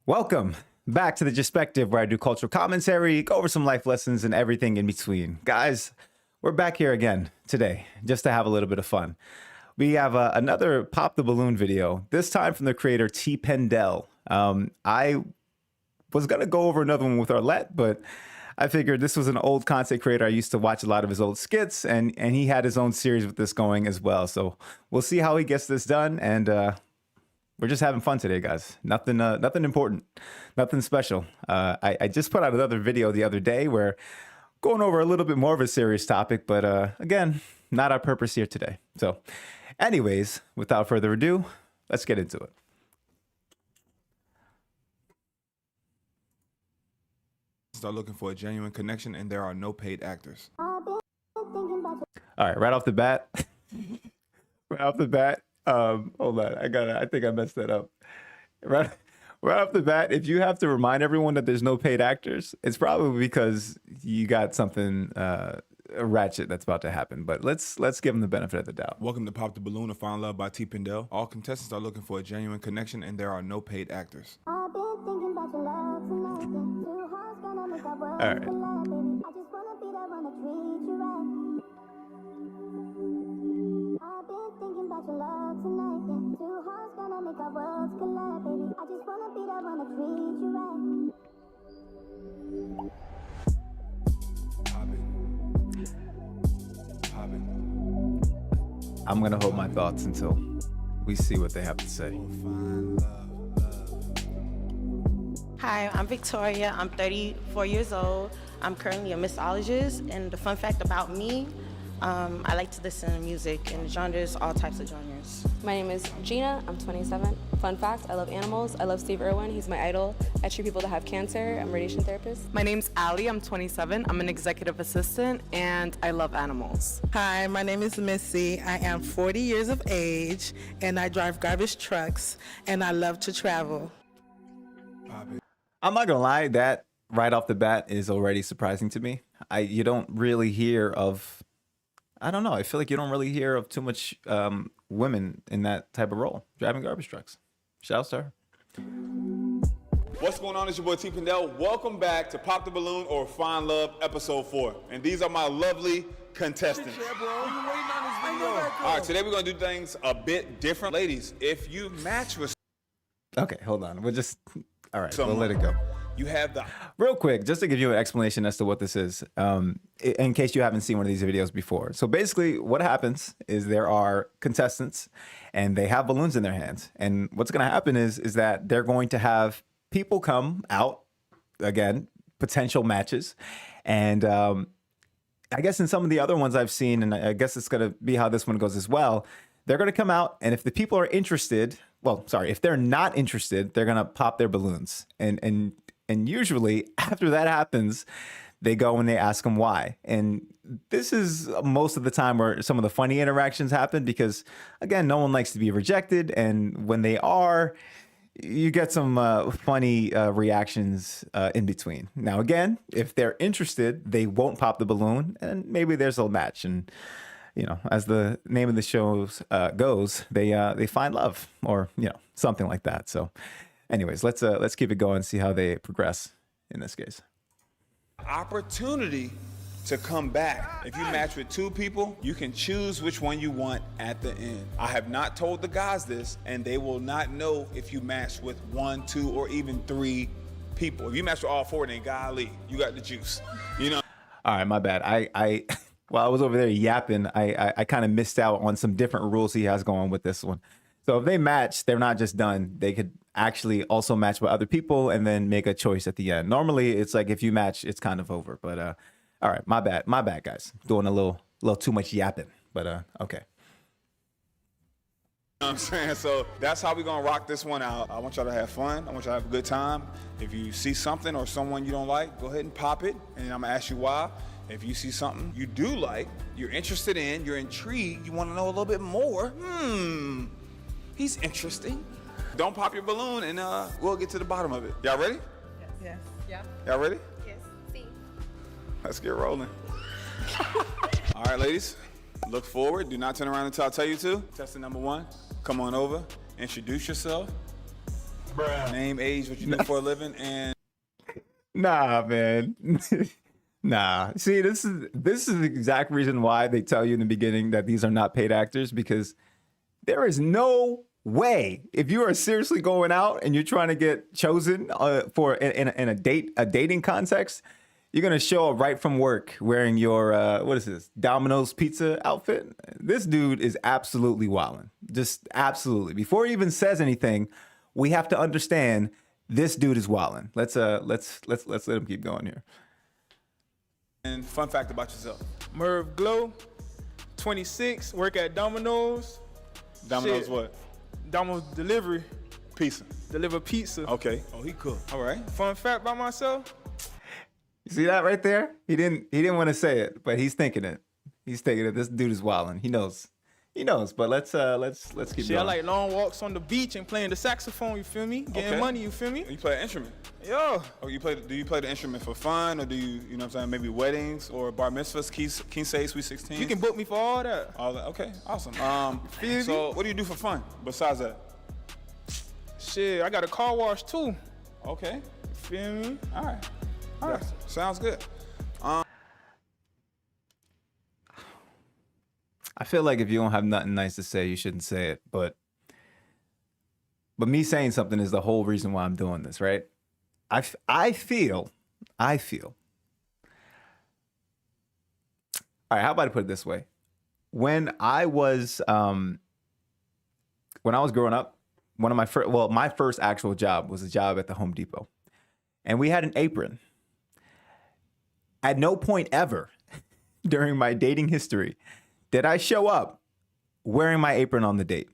Welcome back to the Perspective, where I do cultural commentary, go over some life lessons, and everything in between. Guys, we're back here again today just to have a little bit of fun. We have another Pop the Balloon video, this time from the creator TPindell. I was going to go over another one with Arlette, but I figured this was an old content creator. I used to watch a lot of his old skits, and he had his own series with this going as well. So we'll see how he gets this done, and we're just having fun today, guys. Nothing important, nothing special. I just put out another video the other day where going over a little bit more of a serious topic, but again, not our purpose here today. So anyways, without further ado, let's get into it. Start looking for a genuine connection, and there are no paid actors. All right, right off the bat, hold on, I think I messed that up. Right off the bat, if you have to remind everyone that there's no paid actors, it's probably because you got something ratchet that's about to happen. But let's give them the benefit of the doubt. Welcome to Pop the Balloon or Find Love by TPindell. All contestants are looking for a genuine connection, and there are no paid actors. All right. I'm gonna hold my thoughts until we see what they have to say. Hi, I'm Victoria. I'm 34 years old. I'm currently a mixologist, and the fun fact about me, I like to listen to music in genres, all types of genres. My name is Gina. I'm 27. Fun fact, I love animals. I love Steve Irwin. He's my idol. I treat people that have cancer. I'm a radiation therapist. My name's Allie. I'm 27. I'm an executive assistant, and I love animals. Hi, my name is Missy. I am 40 years of age, and I drive garbage trucks, and I love to travel. I'm not gonna lie, that right off the bat is already surprising to me. You don't really hear of, I don't know, I feel like you don't really hear of too much women in that type of role, driving garbage trucks. Shouts to her. What's going on? It's your boy TPindell. Welcome back to Pop the Balloon or Find Love episode 4. And these are my lovely contestants. All right, today we're gonna do things a bit different. Ladies, if you match with Okay, hold on. All right, someone, we'll let it go. You have the Real quick, just to give you an explanation as to what this is, in case you haven't seen one of these videos before. So basically what happens is there are contestants and they have balloons in their hands. And what's going to happen is that they're going to have people come out, again, potential matches. And I guess in some of the other ones I've seen, and I guess it's going to be how this one goes as well, they're going to come out, and if the people are interested, if they're not interested, they're going to pop their balloons. And usually after that happens, they go and they ask them why. And this is most of the time where some of the funny interactions happen because, again, no one likes to be rejected. And when they are, you get some funny reactions in between. Now, again, if they're interested, they won't pop the balloon and maybe there's a match. And, you know, as the name of the show goes, they find love or, you know, something like that. So anyways, let's keep it going and see how they progress in this case. opportunity to come back. If you match with 2 people, you can choose which one you want at the end. I have not told the guys this, and they will not know if you match with 1, 2, or even 3 people. If you match with all 4, then golly, you got the juice, you know? All right, my bad. I while I was over there yapping, I kind of missed out on some different rules he has going with this one. So if they match, they're not just done. They could actually also match with other people and then make a choice at the end. Normally, it's like if you match, it's kind of over. But all right, my bad, guys. Doing a little too much yapping. But okay. You know what I'm saying? So that's how we're gonna rock this one out. I want y'all to have fun. I want y'all to have a good time. If you see something or someone you don't like, go ahead and pop it, and I'm gonna ask you why. If you see something you do like, you're interested in, you're intrigued, you want to know a little bit more, he's interesting, don't pop your balloon, and we'll get to the bottom of it. Y'all ready? Yes. Yeah. Y'all ready? Yes. See. Let's get rolling. All right, ladies, look forward. Do not turn around until I tell you to. Contestant number 1, come on over, introduce yourself. Name, age, what you do for a living, and Nah, man. Nah. See, this is the exact reason why they tell you in the beginning that these are not paid actors, because there is no way, if you are seriously going out and you're trying to get chosen for in a dating context, you're gonna show up right from work wearing your what is this, Dominoes Pizza outfit. This dude is absolutely wilding. Just absolutely. Before he even says anything, we have to understand this dude is wilding. Let's let him keep going here. and fun fact about yourself. Merv Glow, 26, work at Dominoes. Dominoes Shit. what? Dominoes delivery, Pizza. deliver pizza. Okay. Oh, he cool. All right. Fun fact about myself, You see that right there? He didn't want to say it, but he's thinking it. He's thinking it. This dude is wilding. He knows. He knows. But let's keep shit, going. I like long walks on the beach and playing the saxophone, you feel me? Getting Okay. money, you feel me? You play an instrument. Yo, Oh, do you play the instrument for fun, or do you know what I'm saying, maybe weddings or bar mitzvahs, quince, sweet 16? you can book me for all that. All that. Okay, awesome. feel So what do you do for fun besides that? Shit, I got a car wash too, Okay. you feel me? All right. All right. Sounds good. I feel like if you don't have nothing nice to say, you shouldn't say it. But me saying something is the whole reason why I'm doing this, right? I feel. All right, how about I put it this way? When I was growing up, my first actual job was a job at the Home Depot. And we had an apron. At no point ever during my dating history did I show up wearing my apron on the date.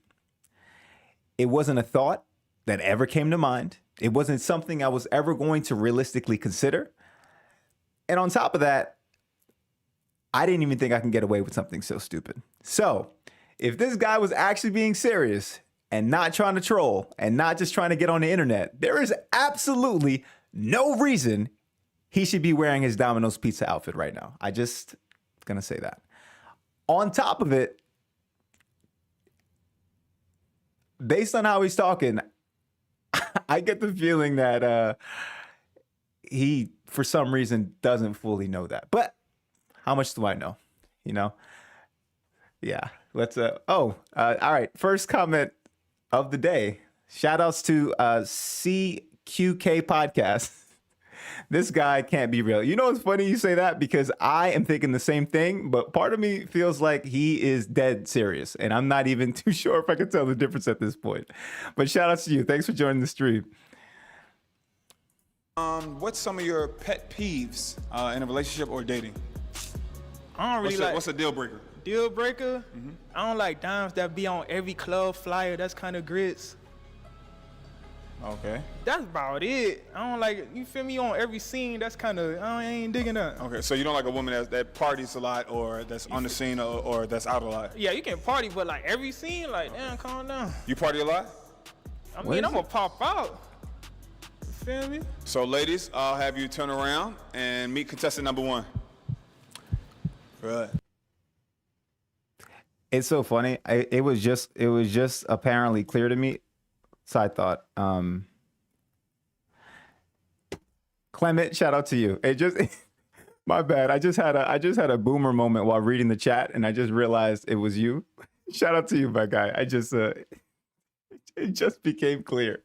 It wasn't a thought that ever came to mind. It wasn't something I was ever going to realistically consider. And on top of that, I didn't even think I can get away with something so stupid. So if this guy was actually being serious and not trying to troll and not just trying to get on the internet, there is absolutely no reason he should be wearing his Dominoes Pizza outfit right now. I just gonna say that. On top of it, based on how he's talking, I get the feeling that he, for some reason, doesn't fully know that. But how much do I know? You know? Yeah. Let's. All right. First comment of the day. Shout outs to CQK Podcast. This guy can't be real. You know what's funny you say that, because I am thinking the same thing, but part of me feels like he is dead serious, and I'm not even too sure if I can tell the difference at this point. But shout out to you. Thanks for joining the stream. What's some of your pet peeves in a relationship or dating? I don't really What's a deal breaker? deal breaker. I don't like dimes that be on every club flyer. That's kind of grits. Okay. That's about it. I don't like, you feel me, on every scene. That's kind of, I ain't digging that. Okay. So you don't like a woman that parties a lot, or that's on the scene, or that's out a lot? Yeah, you can party, but like every scene, like, damn, calm down. You party a lot? I mean, I'm gonna pop out. You feel me? So ladies, I'll have you turn around and meet contestant number 1. Right. It's so funny. It was just apparently clear to me. Side thought. Clement, shout out to you. It just my bad. I just had a boomer moment while reading the chat, and I just realized it was you. Shout out to you, my guy. I just it just became clear.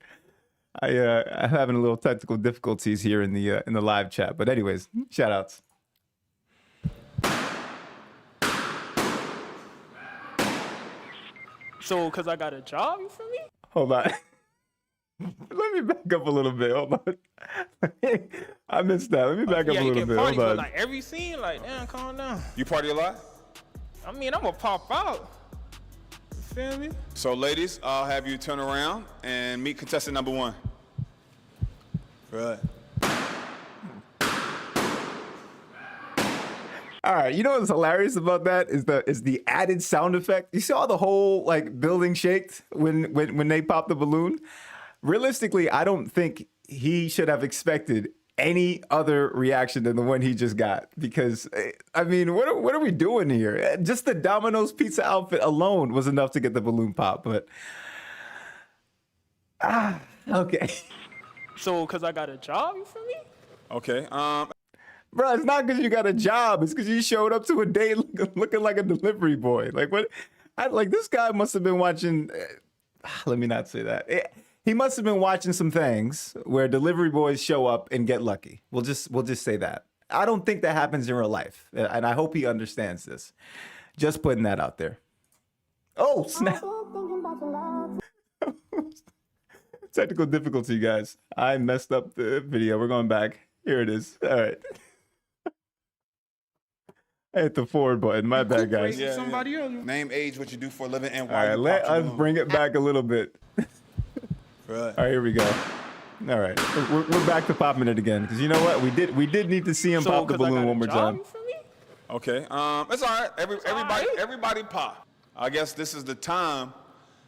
I'm having a little technical difficulties here in the live chat, but anyways, shout outs. So, cause I got a job, you feel me? Hold on. Let me back up a little bit. Hold on. I missed that. Let me back up Yeah, a you little can bit. party, Hold but on. like every scene, like, damn, calm down. You party a lot? I mean, I'm gonna pop out. You feel me? So ladies, I'll have you turn around and meet contestant number 1. Right. All right, you know what's hilarious about that is the added sound effect. You saw the whole like building shaked when they popped the balloon. Realistically, I don't think he should have expected any other reaction than the one he just got, because I mean, what are we doing here? Just the Domino's pizza outfit alone was enough to get the balloon pop. But Okay. So, cause I got a job, you feel me? Okay. Bro, it's not because you got a job. It's because you showed up to a date looking like a delivery boy. Like what? This guy must have been watching. Let me not say that. He must have been watching some things where delivery boys show up and get lucky. We'll just say that. I don't think that happens in real life, and I hope he understands this. Just putting that out there. Oh snap! Technical difficulty, guys. I messed up the video. We're going back. Here it is. All right. I hit the forward button. My bad, guys. Yeah, Somebody else. Name, age, what you do for a living, and All why right, you let pop your us balloon. bring it back a little bit. Right. All right, here we go. All right, we're back to popping it again because you know what? We did need to see him pop the 'cause I balloon got a one more job, time. you feel me? Okay. It's all right. Everybody pop. I guess this is the time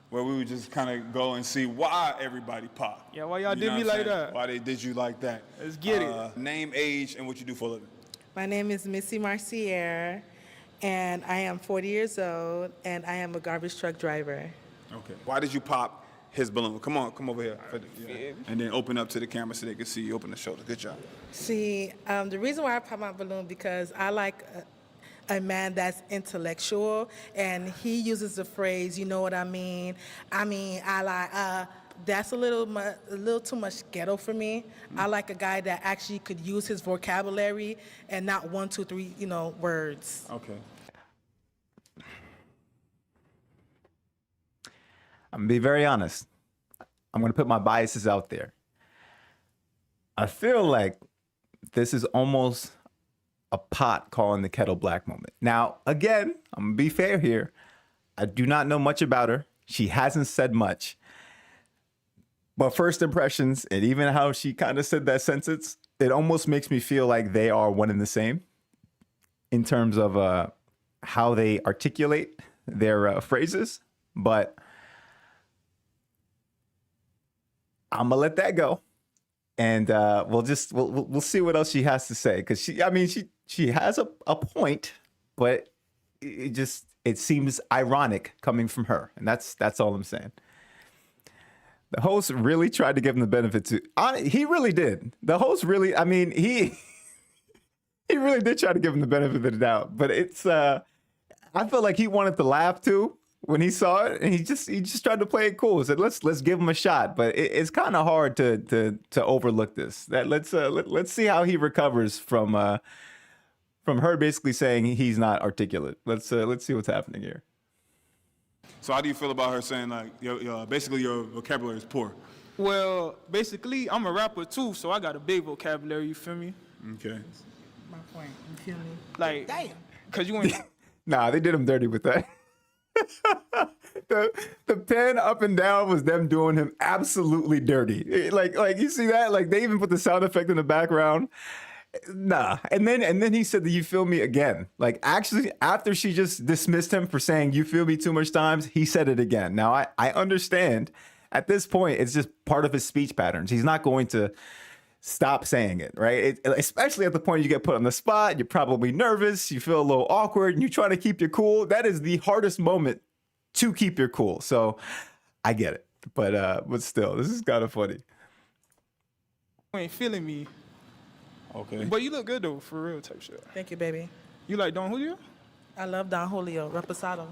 where we would just kind of go and see why everybody pop. Yeah, why y'all You did know me what I'm like saying? that? Why they did you like that? Let's get it. Name, age, and what you do for a living. My name is Missy Marcier, and I am 40 years old, and I am a garbage truck driver. Okay. Why did you pop his balloon? Come over here. Yeah. And then open up to the camera so they can see you. Open the shoulder. Good job. See, the reason why I pop my balloon because I like a man that's intellectual, and he uses the phrase, you know what I mean? I like, that's a little too much ghetto for me. I like a guy that actually could use his vocabulary and not 1, 2, 3, words. Okay. I'm gonna be very honest. I'm gonna put my biases out there. I feel like this is almost a pot calling the kettle black moment. Now, again, I'm gonna be fair here. I do not know much about her. She hasn't said much. But first impressions, and even how she kind of said that sentence, it almost makes me feel like they are one and the same in terms of how they articulate their phrases. But I'm gonna let that go, and we'll see what else she has to say because she has a point, but it seems ironic coming from her, and that's all I'm saying. The host really tried to give him the benefit he really did. The host really, he really did try to give him the benefit of the doubt, but it's I feel like he wanted to laugh too when he saw it, and he just tried to play it cool. Said let's give him a shot, but it's kind of hard to overlook this. Let's see how he recovers from her basically saying he's not articulate. Let's see what's happening here. So how do you feel about her saying like basically your vocabulary is poor? Well, basically, I'm a rapper too, so I got a big vocabulary, you feel me? Okay. My point, you feel me? Like, damn. Cause you ain't. Nah, they did him dirty with that. the pen up and down was them doing him absolutely dirty. Like you see that? Like they even put the sound effect in the background. Nah. And then he said that you feel me again. Like actually after she just dismissed him for saying you feel me too much times, he said it again. Now I understand at this point it's just part of his speech patterns. He's not going to stop saying it, right? Especially at the point you get put on the spot, you're probably nervous, you feel a little awkward, and you're trying to keep your cool. That is the hardest moment to keep your cool. So I get it, but still, this is kind of funny. You ain't feeling me. Okay. But you look good though, for real type shit. Thank you, baby. You like Don Julio? I love Don Julio, Reposado.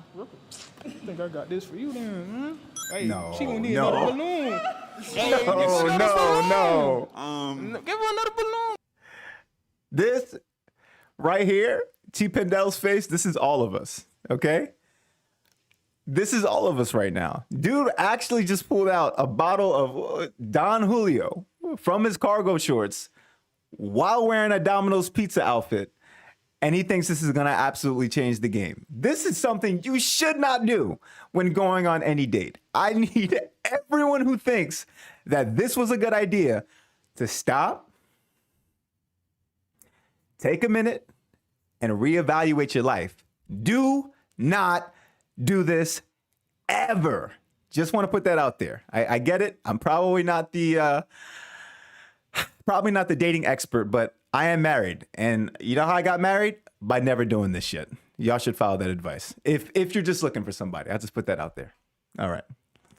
I think I got this for you then, man. Hey, No, she gonna need no. another balloon. Hey, give her No, another no, balloon. no. Give her another balloon. This right here, TPindell's face, this is all of us, okay? This is all of us right now. Dude actually just pulled out a bottle of Don Julio from his cargo shorts while wearing a Dominoes Pizza outfit, and he thinks this is gonna absolutely change the game. This is something you should not do when going on any date. I need everyone who thinks that this was a good idea to stop, take a minute, and reevaluate your life. Do not do this ever. Just want to put that out there. I get it. I'm probably not the dating expert, but I am married. And you know how I got married? By never doing this shit. Y'all should follow that advice. If you're just looking for somebody, I'll just put that out there. All right.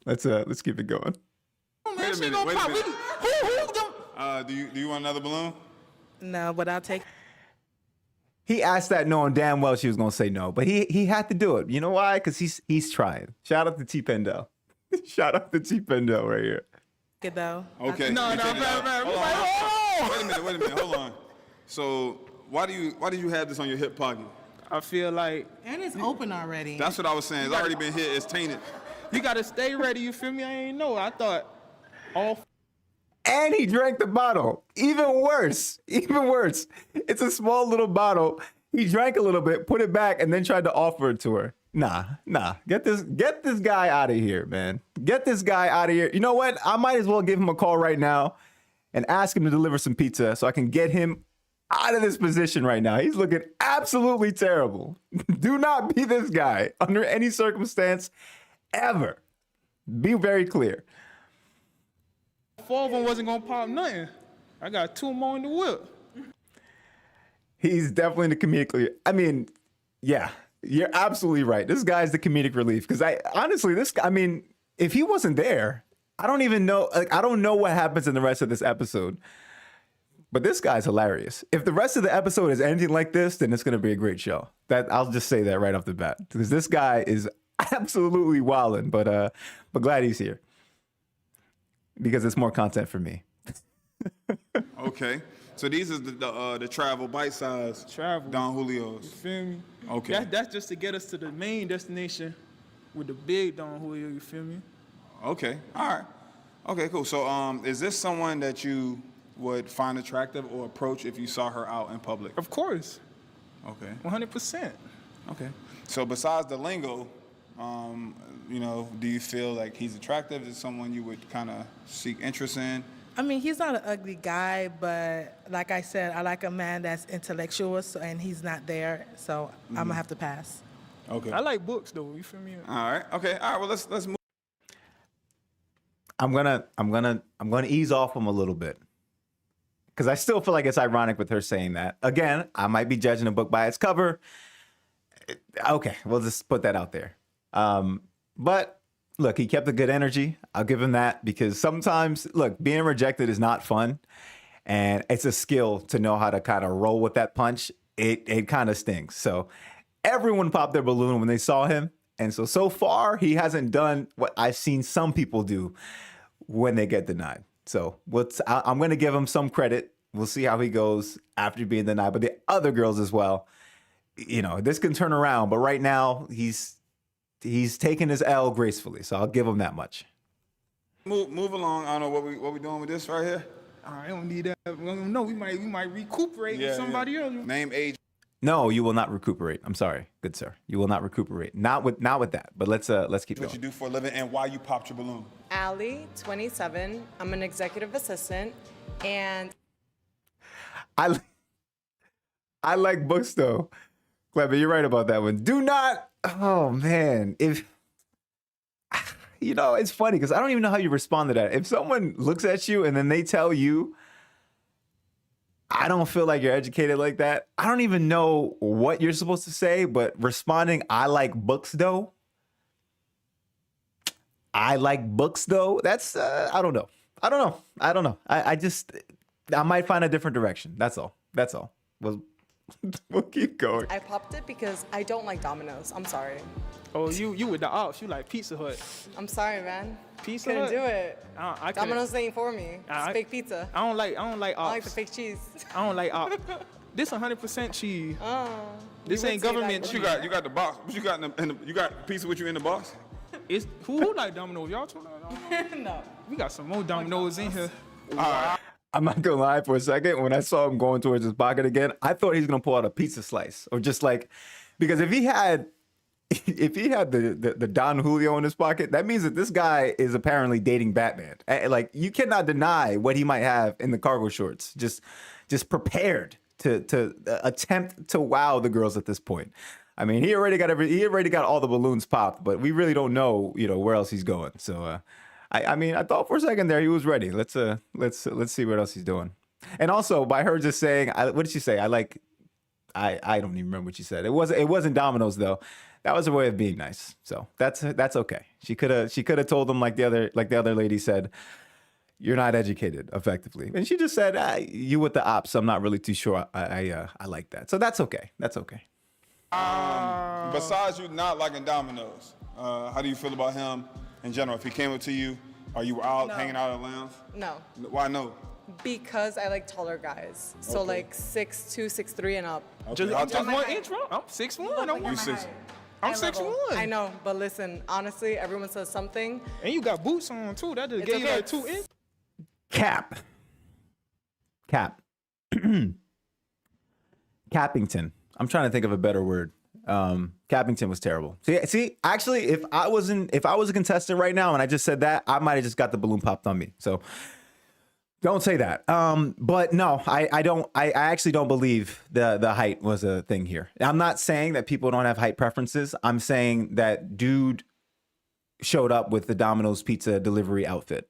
Let's keep it going. Man, Wait a she minute, gonna wait a pop. minute. Who them? Do you want another balloon? No, but I'll take. He asked that knowing damn well she was gonna say no, but he had to do it. You know why? Because he's trying. Shout out to TPindell. Shout out to TPindell right here. It though. Okay. No, you no, take it out. man. Hold on. Wait a minute. Hold on. So why did you have this on your hip pocket? I feel like And it's open already. That's what I was saying. It's already been hit. It's tainted. you gotta stay ready. You feel me? I ain't know. I thought all. And he drank the bottle. Even worse. Even worse. It's a small little bottle. He drank a little bit, put it back, and then tried to offer it to her. Nah. Get this guy out of here, man. Get this guy out of here. You know what? I might as well give him a call right now and ask him to deliver some pizza so I can get him out of this position right now. He's looking absolutely terrible. Do not be this guy under any circumstance ever. Be very clear. 4 of them wasn't gonna pop nothing. I got 2 more in the whip. He's definitely the comedic relief. I mean, yeah, you're absolutely right. This guy's the comedic relief because if he wasn't there, I don't even know. Like, I don't know what happens in the rest of this episode. But this guy's hilarious. If the rest of the episode is anything like this, then it's going to be a great show. That I'll just say that right off the bat because this guy is absolutely wildin'. But glad he's here because it's more content for me. Okay. So these is the travel bite size Travel. Don Julio's. You feel me? Okay. That's just to get us to the main destination with the big Don Julio. You feel me? Okay. All right. Okay. Cool. So is this someone that you would find attractive or approach if you saw her out in public? Of course. Okay. 100%. Okay. So besides the lingo, do you feel like he's attractive? Is someone you would kind of seek interest in? I mean, he's not an ugly guy, but like I said, I like a man that's intellectual, and he's not there, so I'm gonna have to pass. Okay. I like books though. You feel me? All right. Okay. All right. Well, let's move. I'm gonna ease off him a little bit because I still feel like it's ironic with her saying that. Again, I might be judging a book by its cover. Okay, we'll just put that out there. But look, he kept a good energy. I'll give him that because sometimes, look, being rejected is not fun. And it's a skill to know how to kind of roll with that punch. It kind of stings. So everyone popped their balloon when they saw him. And so far, he hasn't done what I've seen some people do when they get denied. So I'm going to give him some credit. We'll see how he goes after being denied. But the other girls as well, this can turn around. But right now, he's taken his L gracefully, so I'll give him that much. Move along. I don't know what we doing with this right here. I don't need that. No, we might recuperate with somebody else. Name, age. No, you will not recuperate. I'm sorry, good sir. You will not recuperate. Not with that. But let's keep What going. you do for a living and why you popped your balloon. Allie, 27. I'm an executive assistant, and I like books though. Clever, you're right about that one. Do not. Oh man, it's funny because I don't even know how you respond to that. If someone looks at you and then they tell you, I don't feel like you're educated like that, I don't even know what you're supposed to say, but responding, I like books though. That's, I don't know. I might find a different direction. That's all. We'll keep going. I popped it because I don't like Dominoes. I'm sorry. Oh, you with the ops. You like Pizza Hut. I'm sorry, man. Pizza Couldn't Hut? do it. I couldn't. Dominoes ain't for me. It's fake pizza. I don't like ops. I like the fake cheese. I don't like ops. This 100% cheese. This would ain't say that, government but cheese. You got the box. What you got you got pizza with you in the box? It's who like Dominoes? Y'all two like Dominoes? No. We got some more Dominoes in here. I'm not gonna lie for a second. When I saw him going towards his pocket again, I thought he was gonna pull out a pizza slice or just like, because if he had the Don Julio in his pocket, that means that this guy is apparently dating Batman. Like, you cannot deny what he might have in the cargo shorts. Just prepared to attempt to wow the girls at this point. I mean, he already got all the balloons popped, but we really don't know, where else he's going. So, I thought for a second there he was ready. Let's see what else he's doing. And also, by her just saying, what did she say? I don't even remember what she said. It wasn't Dominoes though. That was a way of being nice. So that's okay. She could have told him like the other lady said, You're not educated effectively. And she just said, you with the ops. I'm not really too sure. I like that. So that's okay. That's okay. Besides you not liking Dominoes, how do you feel about him in general? If he came up to you, or you were out hanging out at the lounge? No, Why no? because I like taller guys. So Okay. like 6'2", 6'3", and up. Okay. Just How- 1 inch, bro. I'm 6'1". You 6. I'm Eye level. 6'1". I know, but listen, honestly, everyone says something. And you got boots on too. That just It's gave you okay. like 2 inches. Cap. Cappington. I'm trying to think of a better word. Cappington was terrible. See, actually, if I was a contestant right now and I just said that, I might have just got the balloon popped on me. So don't say that. But no, I don't. I actually don't believe the height was a thing here. I'm not saying that people don't have height preferences. I'm saying that dude showed up with the Dominoes pizza delivery outfit,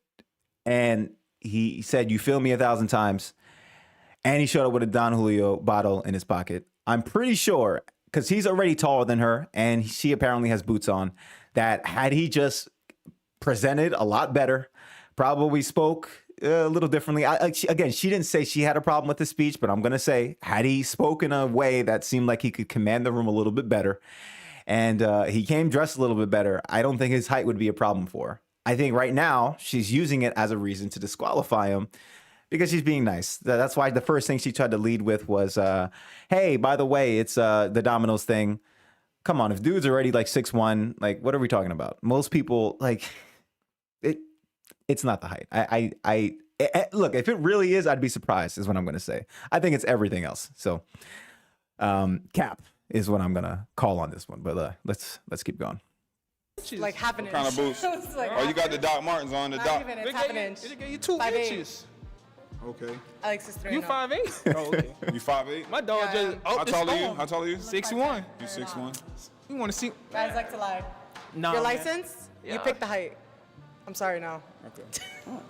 and he said, "You feel me 1,000 times," and he showed up with a Don Julio bottle in his pocket. I'm pretty sure, because he's already taller than her, and she apparently has boots on, that had he just presented a lot better, probably spoke a little differently. Again, she didn't say she had a problem with the speech, but I'm going to say, had he spoken a way that seemed like he could command the room a little bit better, and he came dressed a little bit better, I don't think his height would be a problem for her. I think right now she's using it as a reason to disqualify him because she's being nice. That's why the first thing she tried to lead with was, hey, by the way, it's the Dominoes thing. Come on, if dude's already like 6'1", like what are we talking about? Most people, like, it's not the height. Look, if it really is, I'd be surprised is what I'm going to say. I think it's everything else. So cap is what I'm going to call on this one. But let's keep going. Like half an inch. What kind of boots? It's like Oh, you got the Doc Martens on. The not Doc. even, it's half an inch. It gave you 2 5'8". inches. Okay. I like 6'3". You no. 5'8". Oh, okay. You 5'8"? My dog Yeah, just How up the tall are you? storm. How tall are you? 6'1". You 6'1". You want to see? Guys like to lie. Nah, Your man. license? You Yeah. pick the height. I'm sorry, no. Okay.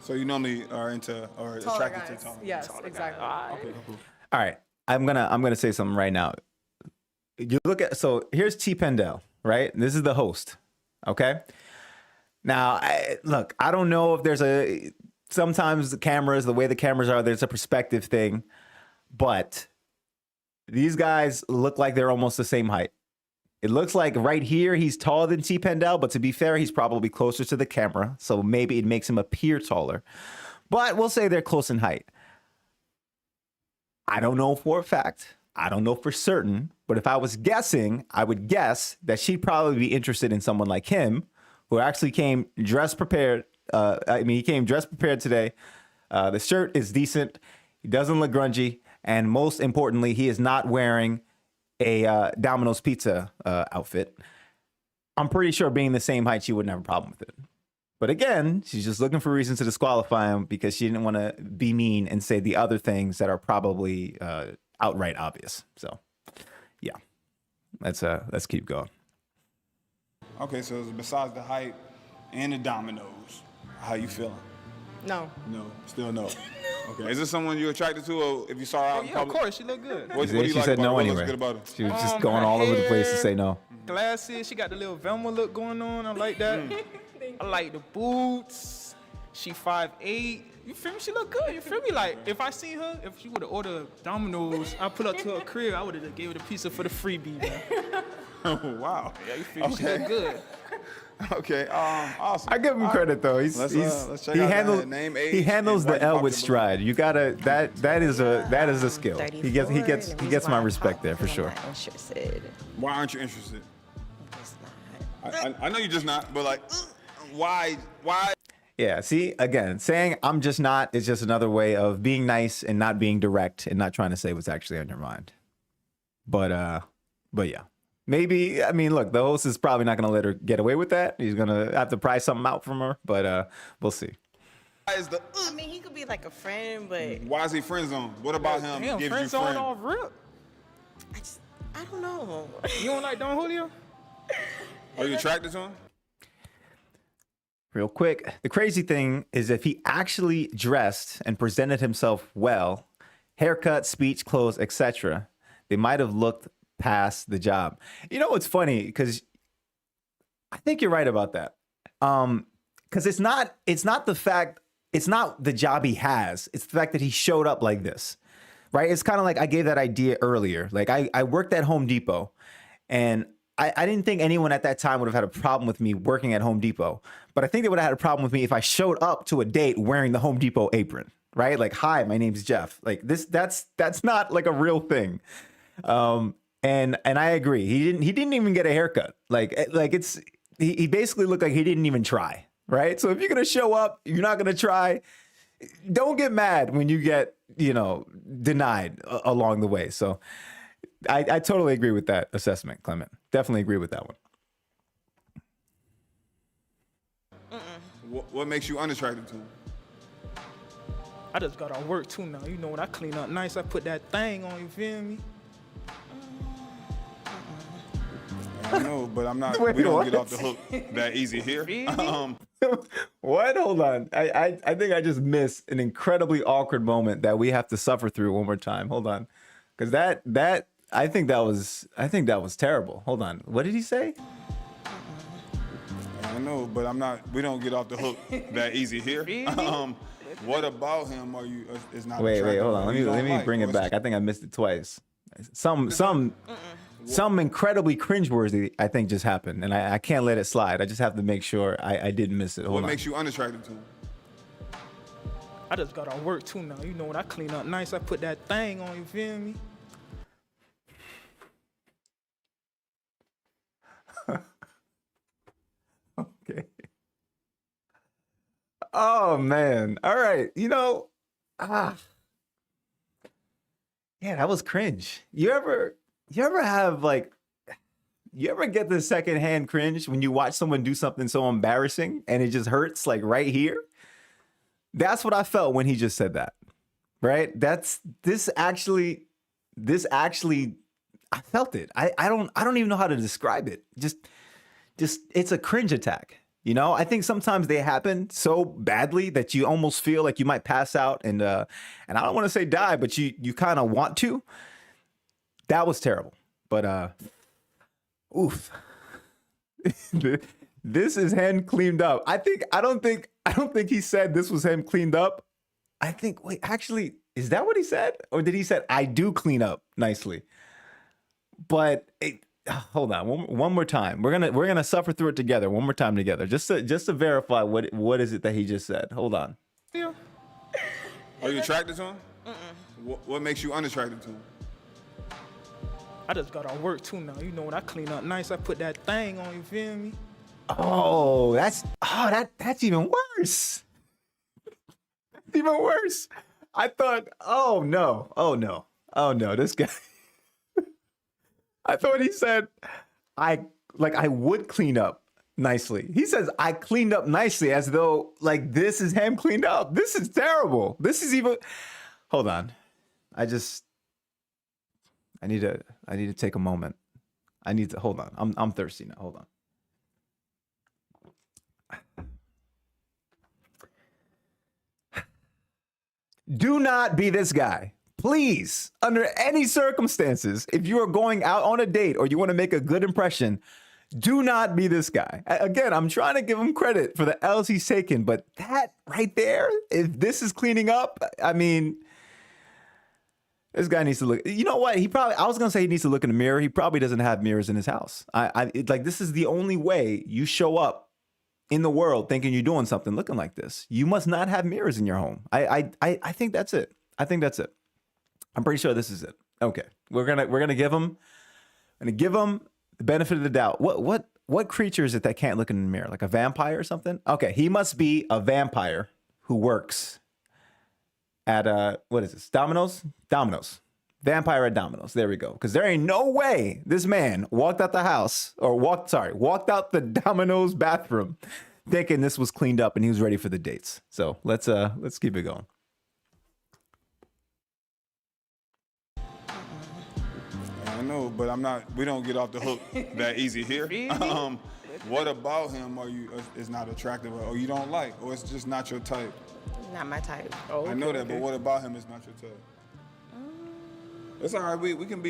So you normally are into or Taller attracted guys. to taller. Yes, exactly. Okay, cool. All right, I'm gonna say something right now. You look at, so here's TPindell, right? This is the host. Okay. Now, look, I don't know if there's sometimes the way the cameras are, there's a perspective thing, but these guys look like they're almost the same height. It looks like right here he's taller than TPindell, but to be fair, he's probably closer to the camera, so maybe it makes him appear taller. But we'll say they're close in height. I don't know for a fact. I don't know for certain, but if I was guessing, I would guess that she'd probably be interested in someone like him, who actually came dress prepared. He came dress prepared today. The shirt is decent. He doesn't look grungy. And most importantly, he is not wearing a Dominoes Pizza outfit. I'm pretty sure being the same height, she wouldn't have a problem with it. But again, she's just looking for reasons to disqualify him because she didn't want to be mean and say the other things that are probably outright obvious. So, yeah, let's keep going. Okay, so besides the height and the Dominoes, how you feeling? No. No, still no. Okay, is this someone you're attracted to, or if you saw her out in Yeah, of public? course, she look good. What do you She like said about her? no What looks anyway. good about her? She was just her going all over the place to hair, say no. Glasses, she got the little Velma look going on. I like that. I like the boots. She 5'8". You feel me? She look good. You feel me? Like, if I seen her, if she would have ordered Dominoes, I pull up to her crib, I would have gave her the pizza for the freebie, man. Oh, wow. Yeah, you feel me? She Okay. look good. Okay, awesome. I give him credit though. Let's check he out handles that name, age, he handles and why the you L popped with the balloon. stride. You gotta that is a skill. He gets 34, and the he gets reason my why I respect popped there for is I'm sure. not interested. Why aren't you interested? It's not. I know you're just not, but like, why? Yeah. See, again, saying I'm just not is just another way of being nice and not being direct and not trying to say what's actually on your mind. But yeah. Maybe, I mean, look, the host is probably not going to let her get away with that. He's going to have to pry something out from her, but we'll see. Why is the? I mean, he could be like a friend, but Why is he friend zone? What about him Damn, gives friend you zone friend? off rip. I don't know. You don't like Don Julio? Are you attracted to him? Real quick, the crazy thing is if he actually dressed and presented himself well, haircut, speech, clothes, etc., they might have looked past the job. You know what's funny? Because I think you're right about that. Because it's not the fact it's not the job he has. It's the fact that he showed up like this, right? It's kind of like I gave that idea earlier. Like I worked at Home Depot, and I didn't think anyone at that time would have had a problem with me working at Home Depot, but I think they would have had a problem with me if I showed up to a date wearing the Home Depot apron, right? Like, hi, my name's Jeff. Like that's not like a real thing. And I agree. He didn't even get a haircut. He basically looked like he didn't even try, right? So if you're gonna show up, you're not gonna try. Don't get mad when you get, denied along the way. So I totally agree with that assessment, Clement. Definitely agree with that one. What makes you unattracted to him? I just got off work too now. You know, when I clean up nice, I put that thing on, you feel me? I know, but I'm not. Wait, we don't what? get off the hook that easy here. What? Hold on. I think I just missed an incredibly awkward moment that we have to suffer through one more time. Hold on. Because I think that was terrible. Hold on. What did he say? I know, but I'm not. We don't get off the hook that easy here. What about him are you is not Wait, attractive? hold on. Let me bring it back. I think I missed it twice. Some incredibly cringeworthy, I think, just happened, and I can't let it slide. I just have to make sure I didn't miss it. Hold What on. makes you unattracted to him? I just got off work too now. You know, when I clean up nice, I put that thing on, you feel me? Okay. Oh man. All right. Yeah, that was cringe. You ever get the secondhand cringe when you watch someone do something so embarrassing and it just hurts like right here? That's what I felt when he just said that. Right? This actually I felt it. I don't even know how to describe it. Just it's a cringe attack. I think sometimes they happen so badly that you almost feel like you might pass out and I don't want to say die, but you kind of want to. That was terrible. But oof. This is him cleaned up. I don't think he said this was him cleaned up. I think actually, is that what he said? Or did he said I do clean up nicely? But hold on, one more time. We're gonna suffer through it together. One more time together, just to verify what is it that he just said. Hold on. Yeah. Are you attracted to him? What makes you unattracted to him? I just got off work too now. You know, when I clean up nice, I put that thing on, you feel me? Oh, that's even worse. That's even worse. I thought, oh no, this guy. I thought he said, I would clean up nicely. He says, I cleaned up nicely as though like this is him cleaned up. This is terrible. This is even, hold on. I need to take a moment. Hold on. I'm thirsty now. Hold on. Do not be this guy. Please, under any circumstances, if you are going out on a date or you want to make a good impression, do not be this guy. Again, I'm trying to give him credit for the L's he's taken, but that right there, if this is cleaning up, I mean, this guy needs to look. You know what? I was going to say he needs to look in the mirror. He probably doesn't have mirrors in his house. This is the only way you show up in the world thinking you're doing something looking like this. You must not have mirrors in your home. I think that's it. I think that's it. I'm pretty sure this is it. Okay, we're gonna give him the benefit of the doubt. What creature is it that can't look in the mirror? Like a vampire or something? Okay, he must be a vampire who works at what is this? Dominoes. Vampire at Dominoes. There we go. Because there ain't no way this man walked out the Dominoes bathroom thinking this was cleaned up and he was ready for the dates. So let's keep it going. I know, but we don't get off the hook that easy here. What about him is not attractive or you don't like or it's just not your type? Not my type. Oh, okay, I know that, but what about him is not your type? It's all right. We can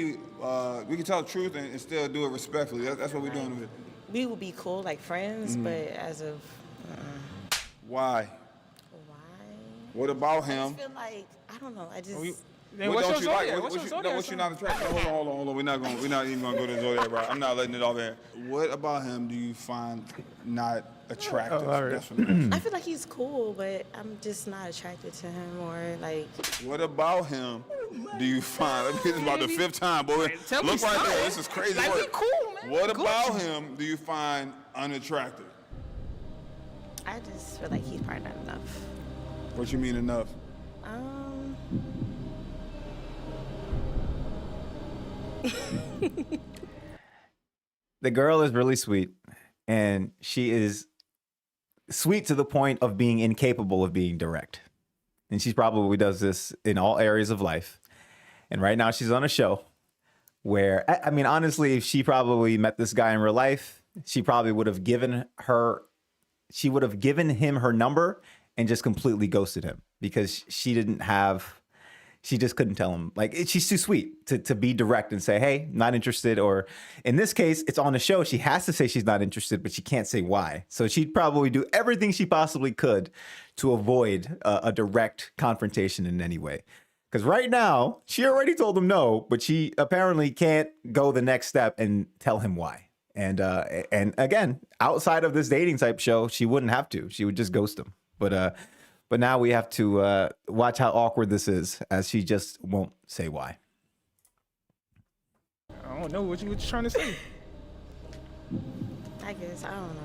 tell the truth and still do it respectfully. That's what we're doing with it. We would be cool like friends, but as of Why? What about I him? just feel like, I don't know. I just. Then What what's don't your you like? zodiac? What What's your you zodiac what you sign? not attracted? Hold on. We're not even gonna go to zodiac, bro. I'm not letting it off here. What about him do you find not attractive? all right. That's what I'm asking. I feel like he's cool, but I'm just not attracted to him or like. What about him do you find? Let me get this about the 5th time, boy. Tell me Look right there. something. This is crazy Like, he work. cool, man. What Gucci. about him do you find unattractive? I just feel like he's probably not enough. What you mean enough? The girl is really sweet, and she is sweet to the point of being incapable of being direct. And she probably does this in all areas of life. And right now she's on a show where, I mean, honestly, if she probably met this guy in real life, she probably would have given him her number and just completely ghosted him because she just couldn't tell him. Like, she's too sweet to be direct and say, hey, not interested. Or in this case, it's on the show. She has to say she's not interested, but she can't say why. So she'd probably do everything she possibly could to avoid a direct confrontation in any way. Because right now, she already told him no, but she apparently can't go the next step and tell him why. And again, outside of this dating type show, she wouldn't have to. She would just ghost him. But now we have to watch how awkward this is, as she just won't say why. I don't know what you trying to say. I guess I don't know.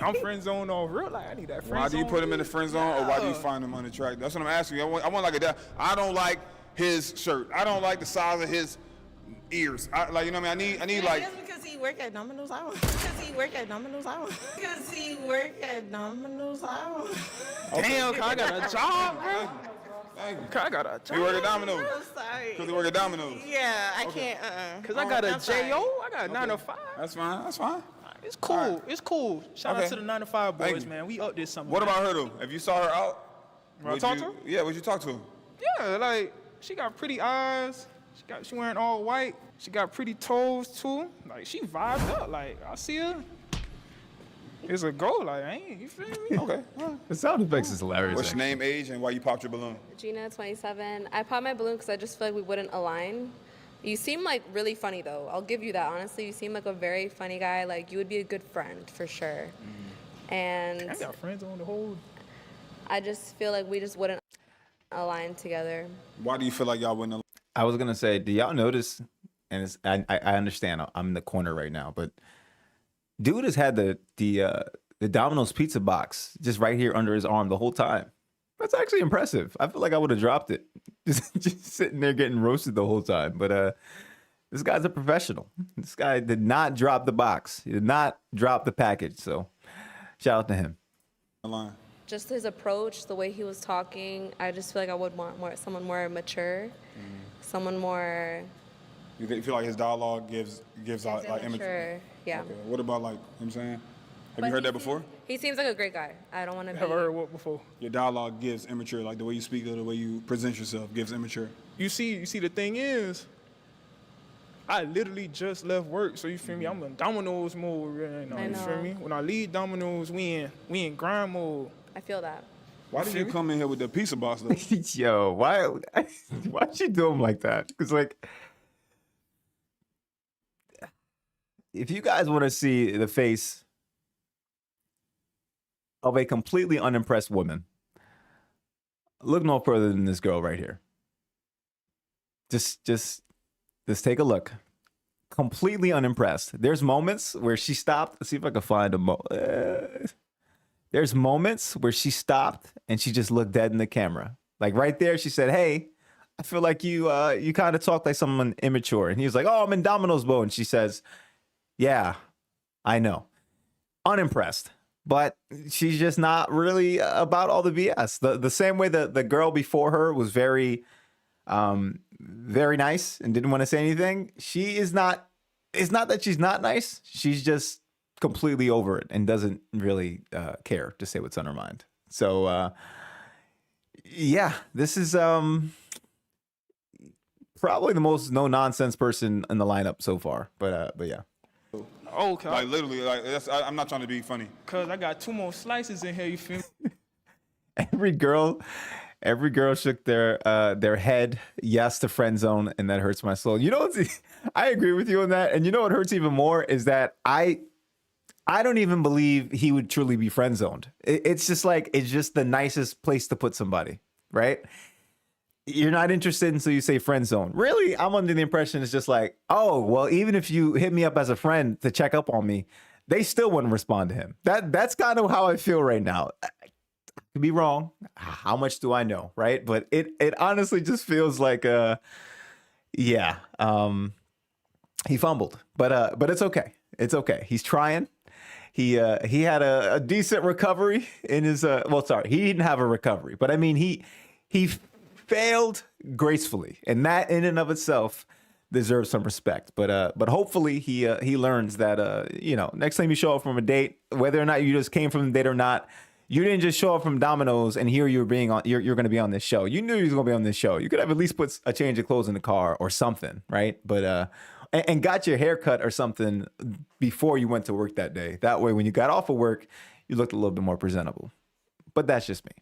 I'm friend zone on real life. I need that friend Why do you zone, put him in the dude. friend zone, or why do you find him unattractive? That's what I'm asking you. I want like a dad. I don't like his shirt. I don't like the size of his ears. Like, you know what I mean? I need like. Just because he work at Dominoes, I don't. Because he work at Dominoes, I don't. Because he work at Dominoes, I don't. Damn, cause I got a job, bro. Thank you. Cause I got a You work job. at Domino's. I'm sorry. Because you work at Domino's. Yeah, I can't. Cause I got a I'm sorry. J.O. I got a 9 to 5. That's fine. That's fine. It's cool. Alright. It's cool. Shout out Okay. to the 9 to 5 Thank boys, you. man. We up this summer. What man. about her though? If you saw her out, Wanna would talk you- to her? Yeah, would you talk to her? Yeah, like she got pretty eyes. She wearing all white. She got pretty toes too. Like she vibed up. Like I see her. It's a go. Like ain't you feel me? Okay. The sound effects is hilarious. What's your name, age, and why you popped your balloon? Gina, 27. I popped my balloon because I just feel like we wouldn't align. You seem like really funny though. I'll give you that. Honestly, you seem like a very funny guy. Like you would be a good friend for sure. And I got friends on the whole. I just feel like we just wouldn't align together. Why do you feel like y'all wouldn't? I was gonna say, do y'all notice? And I understand I'm in the corner right now, but dude has had the Dominoes pizza box just right here under his arm the whole time. That's actually impressive. I feel like I would have dropped it, just sitting there getting roasted the whole time. But this guy's a professional. This guy did not drop the box. He did not drop the package. So shout out to him. Line. Just his approach, the way he was talking, I just feel like I would want someone more mature, someone more You feel like his dialogue gives out like image. mature. Yeah. Okay. What about like, you know what I'm saying? Have But you heard he that before? He seems like a great guy. I don't want to be. Have I heard what before? Your dialogue gives immature, like the way you speak or the way you present yourself gives immature. You see, the thing is, I literally just left work, so you feel me? I'm in Dominoes mode right now. I You feel know. me? When I leave Dominoes, we in grind mode. I feel that. Why did you come in here with the pizza box though? Yo, why'd you do him like that? Because like, if you guys want to see the face of a completely unimpressed woman, look no further than this girl right here. Just take a look. Completely unimpressed. There's moments where she stopped. Let's see if I can find there's moments where she stopped and she just looked dead in the camera. Like right there, she said, "Hey, I feel like you kind of talk like someone immature." And he was like, "Oh, I'm in Domino's mode." And she says, "Yeah, I know." Unimpressed. But she's just not really about all the BS. The same way the girl before her was very nice and didn't want to say anything. She is not. It's not that she's not nice. She's just completely over it and doesn't really care to say what's on her mind. So yeah, this is probably the most no nonsense person in the lineup so far. But yeah. Okay. Like literally, like I'm not trying to be funny. Cause I got 2 more slices in here, you feel me? Every girl shook their head yes to friend zone, and that hurts my soul. You know what's, I agree with you on that. And you know what hurts even more is that I don't even believe he would truly be friend zoned. It's just like, it's just the nicest place to put somebody, right? You're not interested, and so you say friend zone. Really? I'm under the impression it's just like, oh, well, even if you hit me up as a friend to check up on me, they still wouldn't respond to him. That's kind of how I feel right now. I could be wrong. How much do I know, right? But it honestly just feels like, he fumbled, but it's okay. It's okay. He's trying. He had a decent recovery in his he didn't have a recovery, but I mean he failed gracefully, and that in and of itself deserves some respect. But hopefully he learns that next time you show up from a date, whether or not you just came from the date or not, you didn't just show up from Domino's and here you're going to be on this show. You knew you was going to be on this show. You could have at least put a change of clothes in the car or something, right? But and got your hair cut or something before you went to work that day. That way, when you got off of work, you looked a little bit more presentable. But that's just me.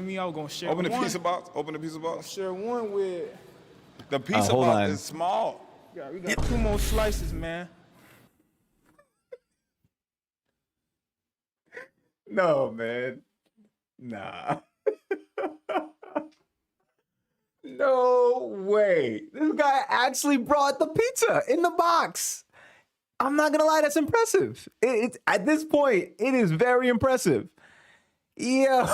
Me, I was gonna share Open the one. pizza box. Open the pizza box. Share one with. The pizza hold box on. is small. Yeah, we got 2 more slices, man. No, man. Nah. No way. This guy actually brought the pizza in the box. I'm not gonna lie, that's impressive. It's at this point, it is very impressive. Yo.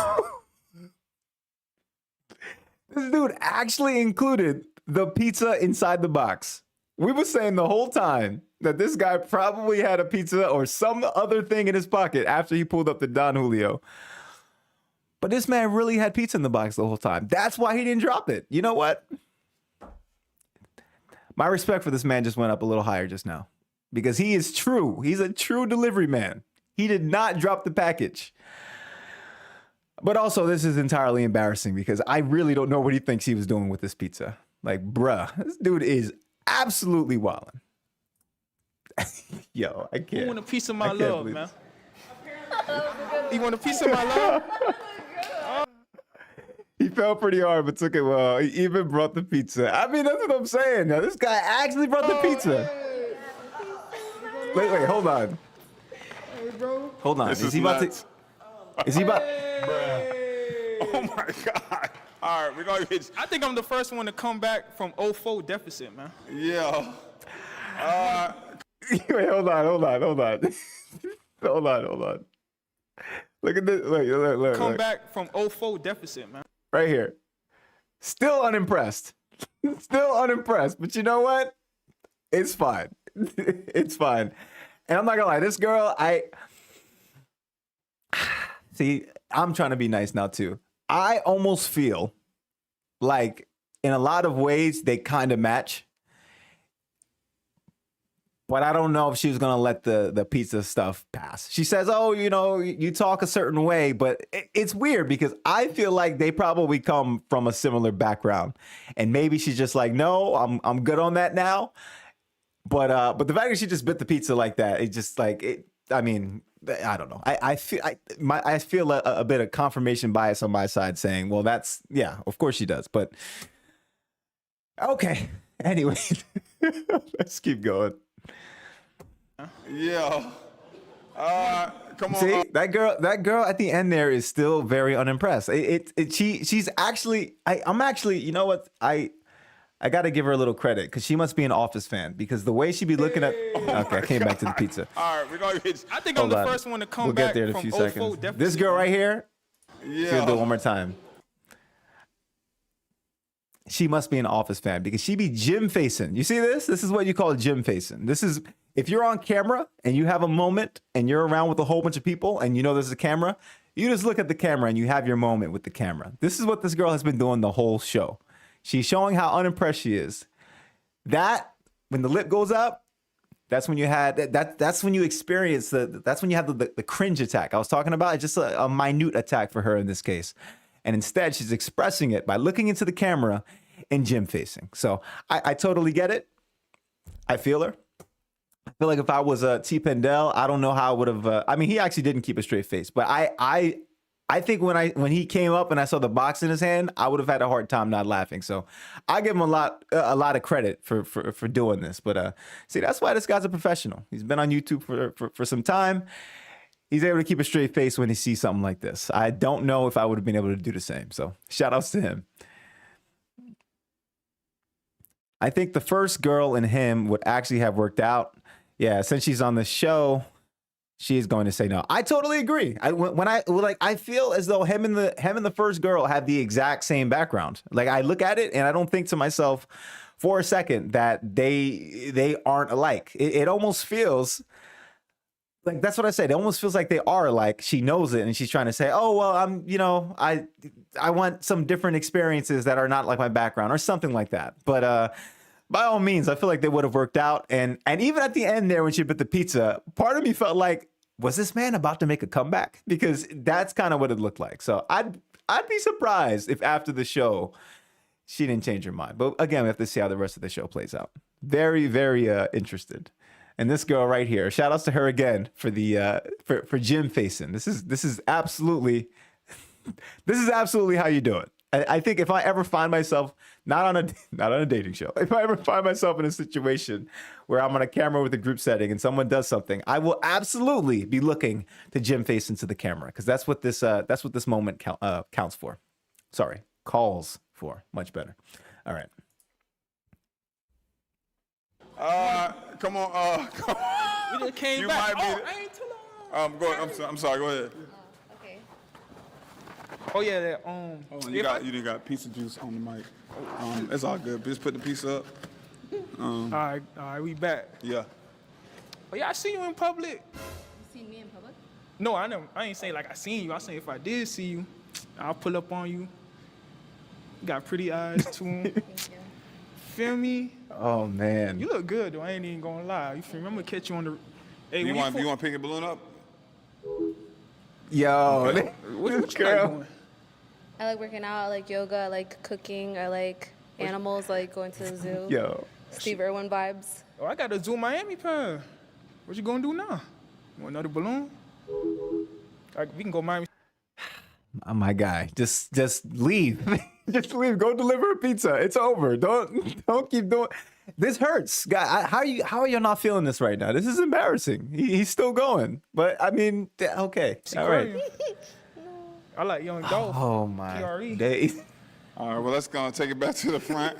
This dude actually included the pizza inside the box. We were saying the whole time that this guy probably had a pizza or some other thing in his pocket after he pulled up the Don Julio. But this man really had pizza in the box the whole time. That's why he didn't drop it. You know what? My respect for this man just went up a little higher just now because he is true. He's a true delivery man. He did not drop the package. But also, this is entirely embarrassing because I really don't know what he thinks he was doing with this pizza. Like, bruh, this dude is absolutely wildin'. Yo, I can't. You want a piece of my can't love, believe man? You want a piece of my love? He fell pretty hard, but took it well. He even brought the pizza. I mean, that's what I'm saying. Now, this guy actually brought the pizza. Wait, hold on. Hold on. This Is he about nuts. to? Is he about? Oh my God. All right, we're going to hit. I think I'm the first one to come back from 0-4 deficit, man. Yeah. Wait, hold on. hold on. Look at this. Look. Come back from 0-4 deficit, man. Right here. Still unimpressed. But you know what? It's fine. It's fine. And I'm not gonna lie, this girl, see, I'm trying to be nice now too. I almost feel like in a lot of ways they kind of match. But I don't know if she was going to let the pizza stuff pass. She says, oh, you talk a certain way, but it's weird because I feel like they probably come from a similar background. And maybe she's just like, no, I'm good on that now. But the fact that she just bit the pizza like that, it's just like, I don't know. I feel a bit of confirmation bias on my side saying, well, of course she does. But okay. Anyway, let's keep going. Yeah. Come on. See, that girl at the end there is still very unimpressed. She's actually, I'm actually, you know what? I got to give her a little credit because she must be an Office fan because the way she be looking at. Okay, I came back to the pizza. All right, we're going to hit. I think I'm the first one to come We'll back get there in a from few 0-4 seconds. deficit. This girl right here, she'll do it one more time. She must be an Office fan because she be gym facing. You see this? This is what you call gym facing. This is if you're on camera and you have a moment and you're around with a whole bunch of people and you know there's a camera, you just look at the camera and you have your moment with the camera. This is what this girl has been doing the whole show. She's showing how unimpressed she is. That when the lip goes up, that's when you had that's when you experience that's when you have the cringe attack I was talking about. It's just a minute attack for her in this case. And instead, she's expressing it by looking into the camera and gym facing. So I totally get it. I feel her. I feel like if I was TPindell, I don't know how I would have. He actually didn't keep a straight face, but I I think when he came up and I saw the box in his hand, I would have had a hard time not laughing. So I give him a lot of credit for doing this. But see, that's why this guy's a professional. He's been on YouTube for some time. He's able to keep a straight face when he sees something like this. I don't know if I would have been able to do the same. So shout outs to him. I think the first girl and him would actually have worked out. Yeah, since she's on the show, she is going to say no. I totally agree. I feel as though him and the first girl have the exact same background. Like I look at it and I don't think to myself for a second that they aren't alike. It almost feels like, that's what I said. It almost feels like they are alike. She knows it and she's trying to say, oh, well, I want some different experiences that are not like my background or something like that. But by all means, I feel like they would have worked out. And even at the end there when she bit the pizza, part of me felt like, was this man about to make a comeback? Because that's kind of what it looked like. So I'd be surprised if after the show she didn't change her mind. But again, we have to see how the rest of the show plays out. Very, very interested. And this girl right here, shout outs to her again for the for gym facing. This is absolutely how you do it. I think if I ever find myself not on a dating show, if I ever find myself in a situation where I'm on a camera with a group setting and someone does something, I will absolutely be looking to gym face into the camera because that's what this moment counts for. Sorry, calls for. Much better. All right. Come on. We just came You back. might be. I ain't too long. I'm sorry. Go ahead. Okay. Oh yeah, that You got pizza juice on the mic. It's all good. Just put the pizza up. all right, we back. Yeah. Oh yeah, I see you in public. You seen me in public? No, I never. I ain't saying like I seen you. I saying if I did see you, I'll pull up on you. You got pretty eyes too. Thank you. Feel me? Oh man. You look good though. I ain't even gonna lie. You feel me? I'm gonna catch you on the. Hey, You when want to pick your balloon up? Yo, what you girl. like doing? I like working out. I like yoga. I like cooking. I like animals. I like going to the zoo. Yo. Steve Irwin vibes. Oh, I got a Zoo Miami pair. What you gonna do now? You want another balloon? We can go Miami. Oh, my guy, just leave. Just leave. Go deliver a pizza. It's over. Don't keep doing. This hurts, guy. How are you not feeling this right now? This is embarrassing. He's still going, but I mean, okay, all right. I like Young Dolph. Oh my PRE. days. All right, well, let's go take it back to the front.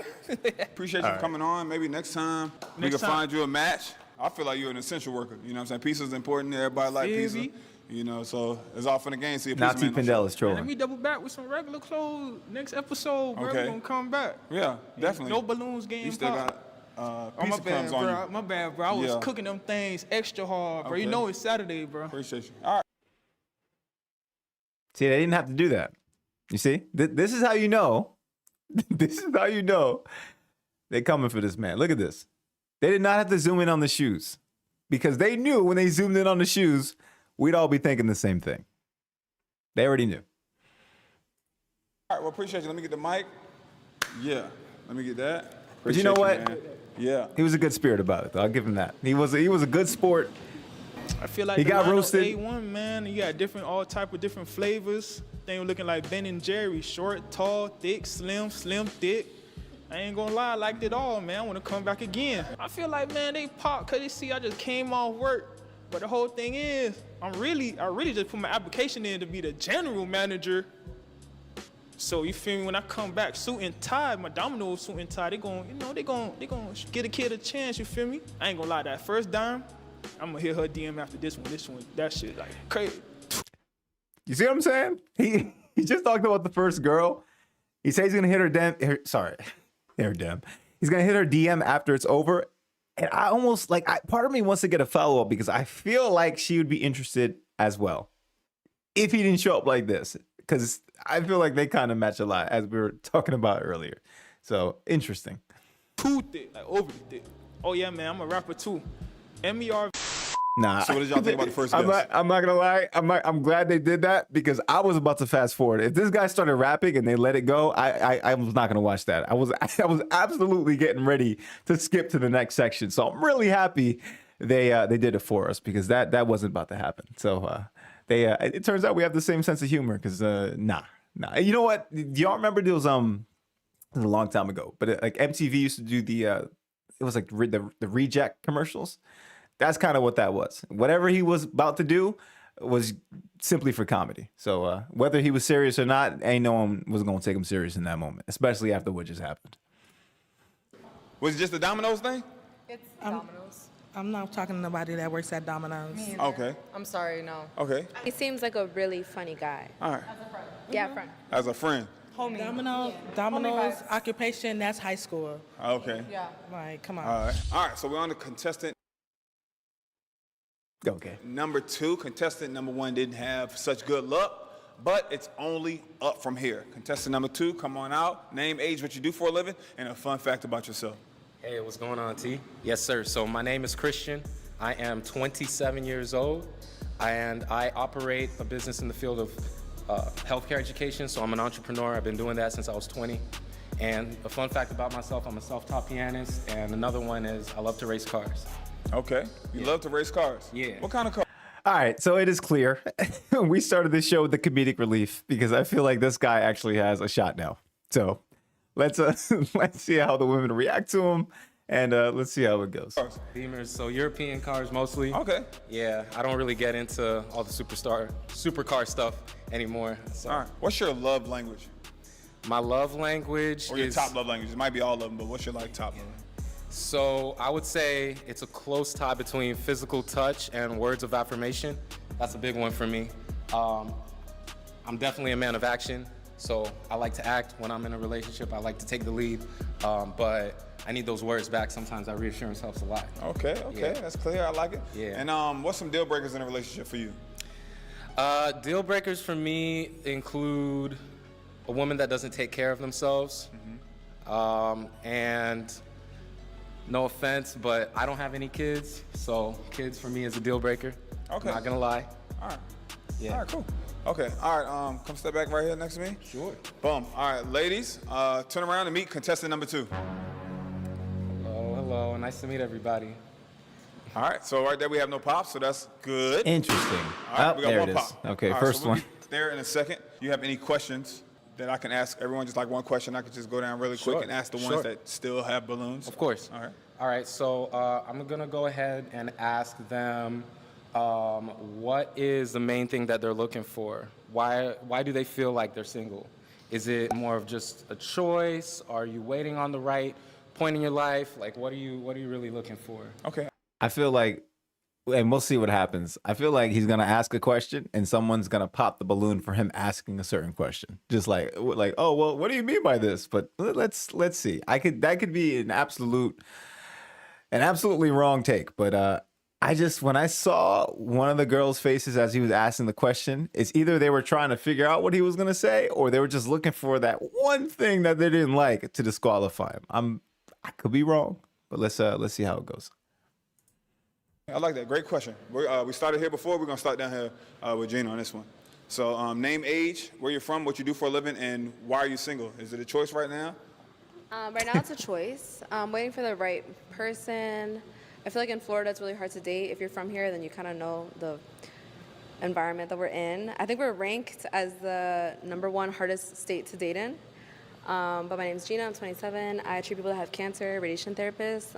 Appreciate you for coming on. Maybe next time we Next can time. find you a match. I feel like you're an essential worker. You know what I'm saying? Pizza's important. Everybody like pizza. Baby. You know, so it's all for the game. See a Now pizza man on TPindell is show. Let trolling. me double back with some regular clothes next episode, bro. Okay. We gonna come back. Yeah, definitely. No balloons game. You still pop. got Oh, my pizza bad, crumbs on bro. you. My bad, bro. I was Yeah. cooking them things extra hard, bro. You Okay. know it's Saturday, bro. Appreciate you. All right. See, they didn't have to do that. You see, this is how you know. This is how you know they're coming for this man. Look at this. They did not have to zoom in on the shoes because they knew when they zoomed in on the shoes, we'd all be thinking the same thing. They already knew. All right, well, appreciate you. Let me get the mic. Yeah, let me get that. But you know Appreciate what? man. Yeah. He was a good spirit about it, though. I'll give him that. He was a good sport. I feel like He the got lineup roasted. A1, man. You got all type of different flavors. Thing looking like Ben and Jerry, short, tall, thick, slim, thick. I ain't gonna lie, I liked it all, man. I wanna come back again. I feel like, man, they pop, cause they see I just came off work. But the whole thing is, I really just put my application in to be the general manager. So you feel me? When I come back, suit and tie, my Dominoes suit and tie, they gon' get a kid a chance. You feel me? I ain't gonna lie, that first dime, I'm gonna hit her DM after this one, that shit like crazy. You see what I'm saying? He just talked about the first girl. He says he's gonna hit her DM. He's gonna hit her DM after it's over. And I almost part of me wants to get a follow up because I feel like she would be interested as well if he didn't show up like this. Because I feel like they kind of match a lot as we were talking about earlier. So interesting. Too thick, like overly thick. Oh yeah, man, I'm a rapper too. MER. Nah. So what did y'all think about the first I'm guest? not gonna lie. I'm glad they did that because I was about to fast forward. If this guy started rapping and they let it go, I was not gonna watch that. I was absolutely getting ready to skip to the next section. So I'm really happy they did it for us because that wasn't about to happen. So They it turns out we have the same sense of humor because nah. You know what? Do y'all remember those it was a long time ago, but like MTV used to do the it was like the reject commercials. That's kind of what that was. Whatever he was about to do was simply for comedy. So whether he was serious or not, ain't no one was gonna take him serious in that moment, especially after what just happened. Was it just the Dominoes thing? It's Dominoes. I'm not talking to nobody that works at Domino's. Okay. I'm sorry, no. Okay. He seems like a really funny guy. All right. Yeah, friend. As a friend. Homie. Domino's occupation, that's high school. Okay. Yeah. Like, come on. All right. All right. So we're on to contestant Okay. number 2. Contestant number 1 didn't have such good luck, but it's only up from here. Contestant number 2, come on out. Name, age, what you do for a living, and a fun fact about yourself. Hey, what's going on, T? Yes, sir. So my name is Christian. I am 27 years old, and I operate a business in the field of healthcare education. So I'm an entrepreneur. I've been doing that since I was 20. And a fun fact about myself, I'm a self-taught pianist, and another one is I love to race cars. Okay. You love to race cars? Yeah. What kind of car? All right, so it is clear. We started this show with the comedic relief because I feel like this guy actually has a shot now. So let's let's see how the women react to him, and let's see how it goes. Beamers, so European cars mostly. Okay. Yeah, I don't really get into all the supercar stuff anymore. So All right. What's your love language? my love language Or your is top love language? It might be all of them, but what's your top love? So I would say it's a close tie between physical touch and words of affirmation. That's a big one for me. I'm definitely a man of action, so I like to act when I'm in a relationship. I like to take the lead, but I need those words back. Sometimes that reassurance helps a lot. Okay, Yeah. that's clear. I like it. Yeah. And what's some deal breakers in a relationship for you? Deal breakers for me include a woman that doesn't take care of themselves, and no offense, but I don't have any kids, so kids for me is a deal breaker. Okay. I'm not gonna lie. All right. Yeah. All right, cool. Okay, all right, come step back right here next to me. Sure. Boom. All right, ladies, turn around and meet contestant number 2. Hello, nice to meet everybody. All right, so right there we have no pops, so that's good. Interesting. All right, we got there one it is. pop. Okay, All right, first so we'll one. get there in a second. You have any questions that I can ask everyone? Just like one question, I could just go down really quick Sure, and ask the sure. ones that still have balloons. Of course. All right. All right, so I'm gonna go ahead and ask them what is the main thing that they're looking for? Why do they feel like they're single? Is it more of just a choice? Are you waiting on the right point in your life? Like, what are you really looking for? Okay. I feel like, and we'll see what happens. I feel like he's gonna ask a question, and someone's gonna pop the balloon for him asking a certain question. Just like, oh well, what do you mean by this? But let's see. That could be an absolutely wrong take. But when I saw one of the girls' faces as he was asking the question, it's either they were trying to figure out what he was gonna say, or they were just looking for that one thing that they didn't like to disqualify him. I could be wrong, but let's see how it goes. I like that. Great question. We started here before. We're going to start down here with Gina on this one. So name, age, where you're from, what you do for a living, and why are you single? Is it a choice right now? Right now it's a choice. I'm waiting for the right person. I feel like in Florida it's really hard to date. If you're from here, then you kind of know the environment that we're in. I think we're ranked as the #1 hardest state to date in. But my name's Gina, I'm 27. I treat people that have cancer, radiation therapist.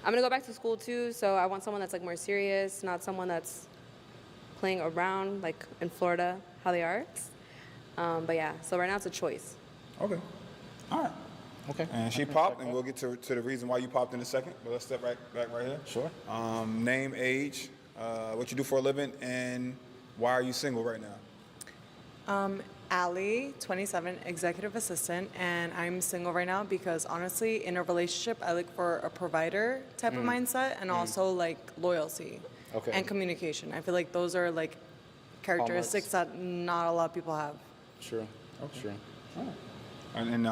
I'm gonna go back to school too, so I want someone that's like more serious, not someone that's playing around like in Florida, how they are. But yeah, so right now it's a choice. Okay. All right. Okay. And she popped, and we'll get to the reason why you popped in a second. But let's step back right here. Sure. Name, age, what you do for a living, and why are you single right now? Allie, 27, executive assistant, and I'm single right now because honestly, in a relationship, I look for a provider type of mindset and also like loyalty Okay. and communication. I feel like those are like characteristics that not a lot of people have. Sure. Okay. Sure. And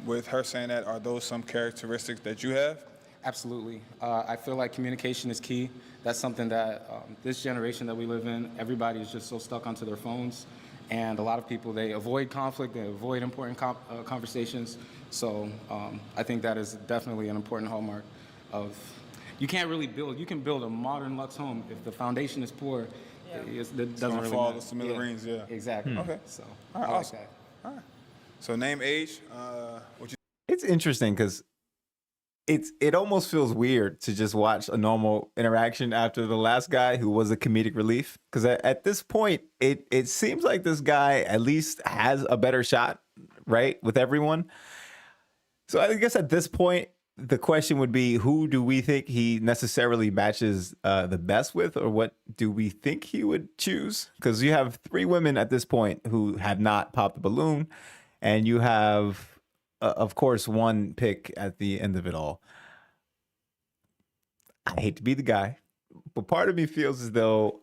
with her saying that, are those some characteristics that you have? Absolutely. I feel like communication is key. That's something that this generation that we live in, everybody is just so stuck onto their phones. And a lot of people, they avoid conflict, they avoid important conversations. So I think that is definitely an important hallmark of, you can build a modern luxe home. If the foundation is poor, It doesn't gonna really fall matter. to smithereens, yeah. Exactly. Okay. So All right, I like awesome. that. All right. So name, age, what you It's interesting because it almost feels weird to just watch a normal interaction after the last guy who was a comedic relief. Because at this point, it seems like this guy at least has a better shot, right, with everyone. So I guess at this point, the question would be, who do we think he necessarily matches the best with, or what do we think he would choose? Because you have 3 women at this point who have not popped the balloon, and you have, of course, one pick at the end of it all. I hate to be the guy, but part of me feels as though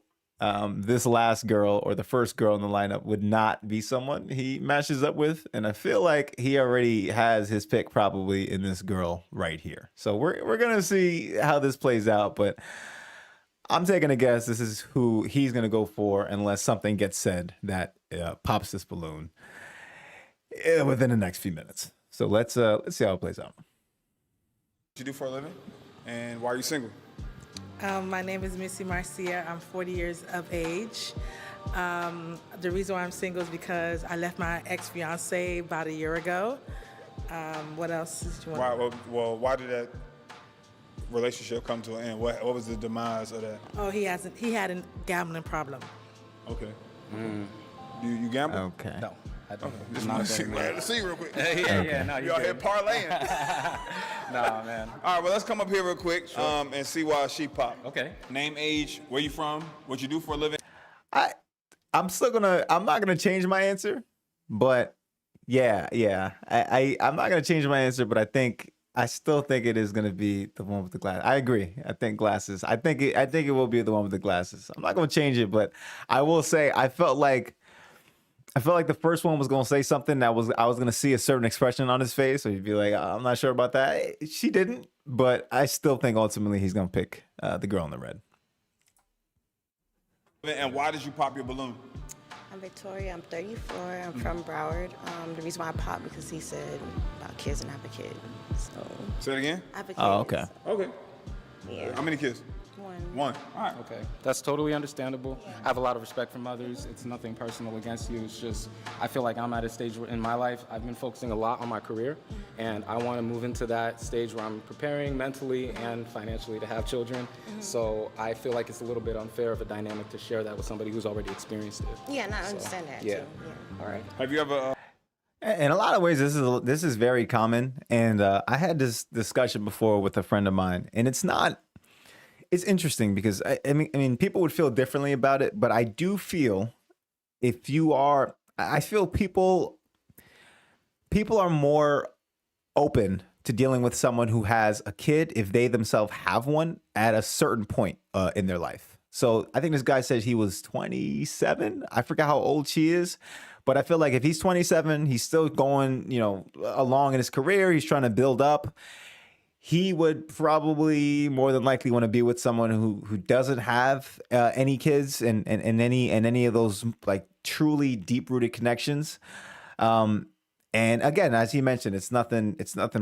this last girl or the first girl in the lineup would not be someone he matches up with. And I feel like he already has his pick probably in this girl right here. So we're going to see how this plays out. But I'm taking a guess this is who he's going to go for unless something gets said that pops this balloon within the next few minutes. So let's see how it plays out. do for a living, and why are you single? My name is Missy Marcia. I'm 40 years of age. The reason why I'm single is because I left my ex-fiance about a year ago. What else did you want? Why did that relationship come to an end? What was the demise of that? Oh, he had a gambling problem. Okay. Do you gamble? Okay. No, I don't. Just Not want very to much. see real quick. Yeah, no, You out here parlaying. Nah, man. All right, well, let's come up here real quick and see why she popped. Okay. Name, age, where you from, what you do for a living. I'm not gonna change my answer, but yeah. I'm not gonna change my answer, but I still think it is gonna be the one with the glasses. I agree. I think glasses. I think it will be the one with the glasses. I'm not gonna change it, but I will say I felt like the first one was gonna say something I was gonna see a certain expression on his face, so he'd be like, I'm not sure about that. She didn't, but I still think ultimately he's gonna pick the girl in the red. And why did you pop your balloon? I'm Victoria. I'm 34. I'm from Broward. The reason why I popped because he said about kids and I have a kid. So Say it again. I have a kid. Oh, okay. Okay. Yeah. How many kids? One. All right. Okay, that's totally understandable. I have a lot of respect for mothers. It's nothing personal against you. It's just, I feel like I'm at a stage in my life, I've been focusing a lot on my career, and I want to move into that stage where I'm preparing mentally and financially to have children. So I feel like it's a little bit unfair of a dynamic to share that with somebody who's already experienced it. Yeah, and I understand that Yeah. too. Yeah. All right. Have you ever? In a lot of ways, this is very common, and I had this discussion before with a friend of mine, and it's interesting because I mean, people would feel differently about it, but I do feel I feel people are more open to dealing with someone who has a kid if they themselves have one at a certain point in their life. So I think this guy said he was 27. I forgot how old she is, but I feel like if he's 27, he's still going, along in his career. He's trying to build up. He would probably more than likely want to be with someone who doesn't have any kids and any of those like truly deep rooted connections. And again, as he mentioned, it's nothing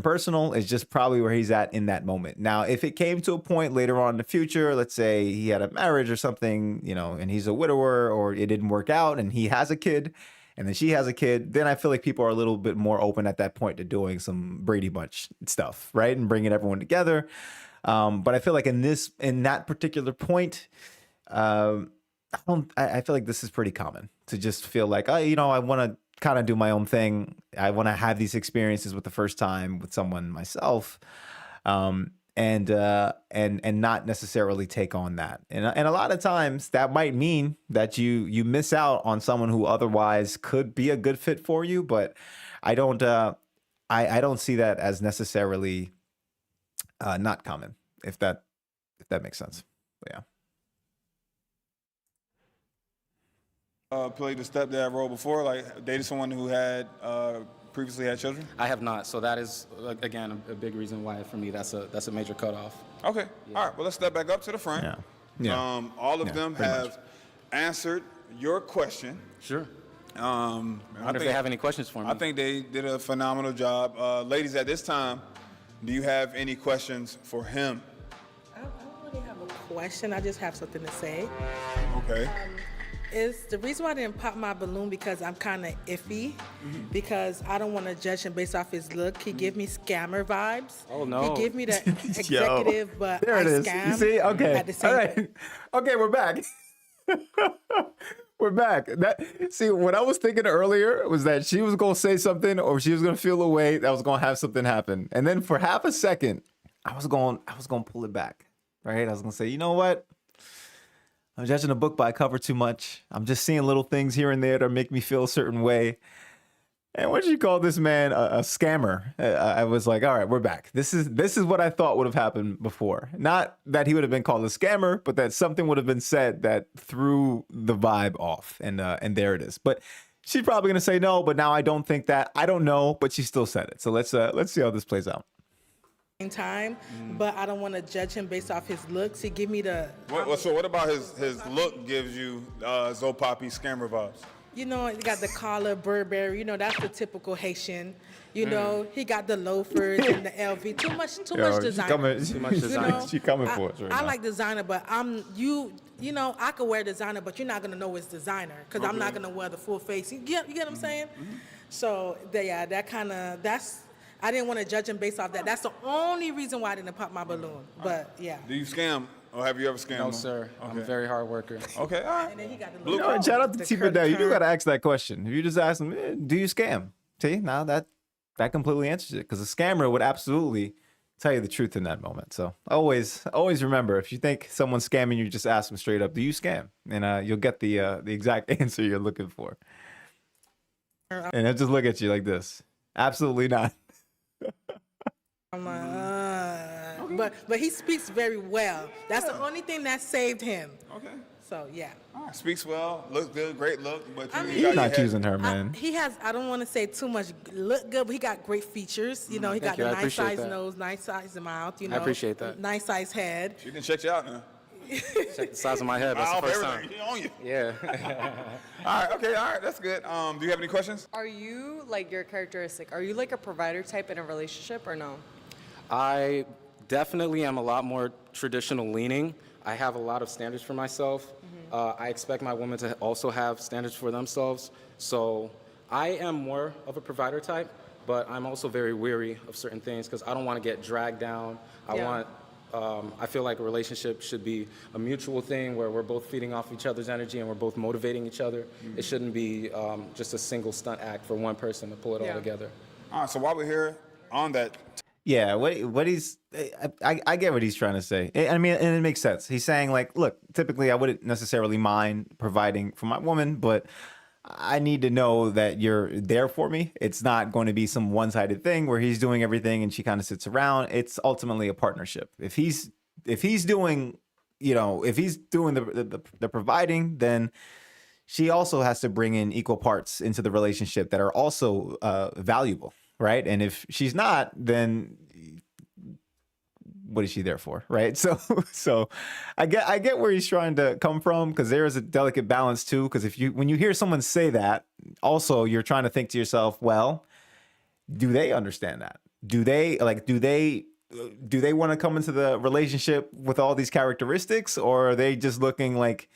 personal. It's just probably where he's at in that moment. Now, if it came to a point later on in the future, let's say he had a marriage or something, and he's a widower, or it didn't work out and he has a kid and then she has a kid, then I feel like people are a little bit more open at that point to doing some Brady Bunch stuff, right? And bringing everyone together. But I feel like in that particular point, I feel like this is pretty common to just feel like, I want to kind of do my own thing. I want to have these experiences with the first time with someone myself. And not necessarily take on that. And a lot of times that might mean that you miss out on someone who otherwise could be a good fit for you. But I don't see that as necessarily not common, if that makes sense. But yeah. Played the stepdad role before, like dated someone who had previously had children? I have not, so that is again a big reason why for me that's a major cutoff. Okay, all right. Well, let's step back up to the front. Yeah. All of them have answered your question. Sure. I wonder if they have any questions for me. I think they did a phenomenal job. Ladies, at this time, do you have any questions for him? I don't really have a question. I just have something to say. Okay. Is the reason why I didn't pop my balloon because I'm kind of iffy, because I don't want to judge him based off his look. He give me scammer vibes. Oh, no. He give me the executive, but There I it is. scam You see? Okay. at the same All right. Okay, we're back. We're back. See, what I was thinking earlier was that she was gonna say something, or she was gonna feel a way that was gonna have something happen, and then for half a second, I was gonna pull it back. Right? I was gonna say, you know what? I'm judging a book by cover too much. I'm just seeing little things here and there that make me feel a certain way. And what did you call this man a scammer? I was like, all right, we're back. This is what I thought would have happened before. Not that he would have been called a scammer, but that something would have been said that threw the vibe off. And there it is. But she's probably gonna say no. But now I don't think that. I don't know. But she still said it. So let's see how this plays out. time, but I don't want to judge him based off his looks. He give me the, So what about his look gives you Zopoppy scammer vibes? you know, he got the collar, Burberry. You know, that's the typical Haitian. You know, he got the loafers and the LV. Too much designer. Too much designer. She coming for us right I now. like designer, but you know, I could wear designer, but you're not gonna know it's designer because I'm not gonna wear the full face. You get what I'm saying? So I didn't want to judge him based off that. That's the only reason why I didn't pop my balloon. But yeah. Do you scam, or have you ever scammed? No, sir. I'm a very hard worker. Okay, all right. And then he got the You know, shout out to TPindell. You do got to ask that question. If you just ask him, do you scam? See, now that completely answers it, because a scammer would absolutely tell you the truth in that moment. So always remember, if you think someone's scamming you, just ask them straight up, do you scam? And you'll get the exact answer you're looking for. And he'll just look at you like this. Absolutely not. I'm like, but he speaks very well. That's the only thing that saved him. Okay. So yeah. All right. Speaks well, looks good, great look, but He's not choosing her, man. He has, I don't want to say too much look good, but he got great features. You know, he got you. the I nice appreciate size that. nose, nice size mouth, you know. I appreciate that. Nice size head. She can check you out now. Check the size of my head. That's the first time. He on you. Yeah. All right. Okay. All right. That's good. Do you have any questions? Are you, like, your characteristic, are you like a provider type in a relationship or no? I definitely am a lot more traditional leaning. I have a lot of standards for myself. I expect my women to also have standards for themselves. So I am more of a provider type, but I'm also very weary of certain things because I don't want to get dragged down. I feel like a relationship should be a mutual thing where we're both feeding off each other's energy and we're both motivating each other. It shouldn't be just a single stunt act for one person to pull it all together. All right. So while we're here on that. Yeah, what he's, I get what he's trying to say. I mean, and it makes sense. He's saying, like, look, typically I wouldn't necessarily mind providing for my woman, but I need to know that you're there for me. It's not going to be some one-sided thing where he's doing everything and she kind of sits around. It's ultimately a partnership. If he's doing, if he's doing the providing, then she also has to bring in equal parts into the relationship that are also valuable. Right. And if she's not, then what is she there for? Right. So I get where he's trying to come from, because there is a delicate balance, too, because when you hear someone say that, also, you're trying to think to yourself, well, do they understand that? Do they want to come into the relationship with all these characteristics, or are they just looking like,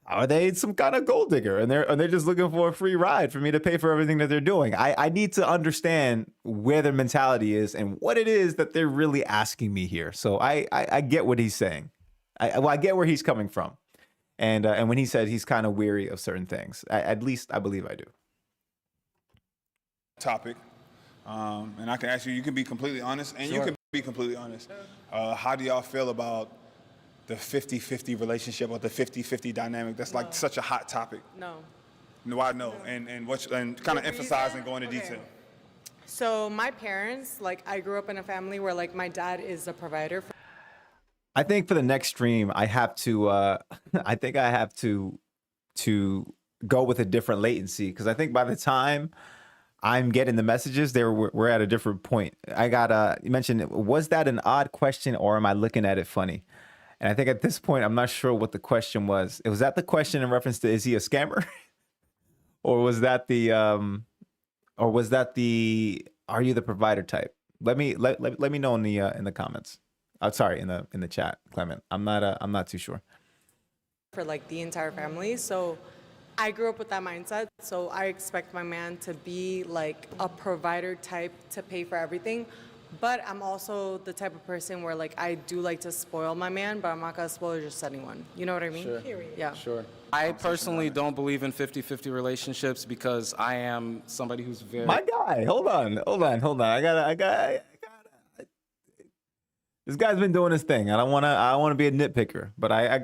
are they some kind of gold digger and they're just looking for a free ride for me to pay for everything that they're doing? I need to understand where their mentality is and what it is that they're really asking me here. So I get what he's saying. I get where he's coming from. And when he said he's kind of weary of certain things, at least I believe I do. Topic. And I can ask you can be completely honest, and you can be completely honest. How do y'all feel about the 50-50 relationship or the 50-50 dynamic? That's like such a hot topic. No. Why no? And kind of emphasize and go into detail. So my parents, like, I grew up in a family where, like, my dad is a provider. I think for the next stream, I have to. I think I have to go with a different latency, because I think by the time I'm getting the messages, we're at a different point. I got you mentioned, was that an odd question or am I looking at it funny? And I think at this point, I'm not sure what the question was. Was that the question in reference to, is he a scammer? Or was that the are you the provider type? Let me know in the comments. Sorry, in the chat, Clement. I'm not too sure. For like the entire family. So I grew up with that mindset. So I expect my man to be like a provider type to pay for everything. But I'm also the type of person where like I do like to spoil my man, but I'm not gonna spoil just anyone. You know what I mean? Sure. Yeah. Sure. I personally don't believe in 50-50 relationships because I am somebody who's very... My guy, hold on. I gotta. This guy's been doing his thing. I don't wanna be a nitpicker, but I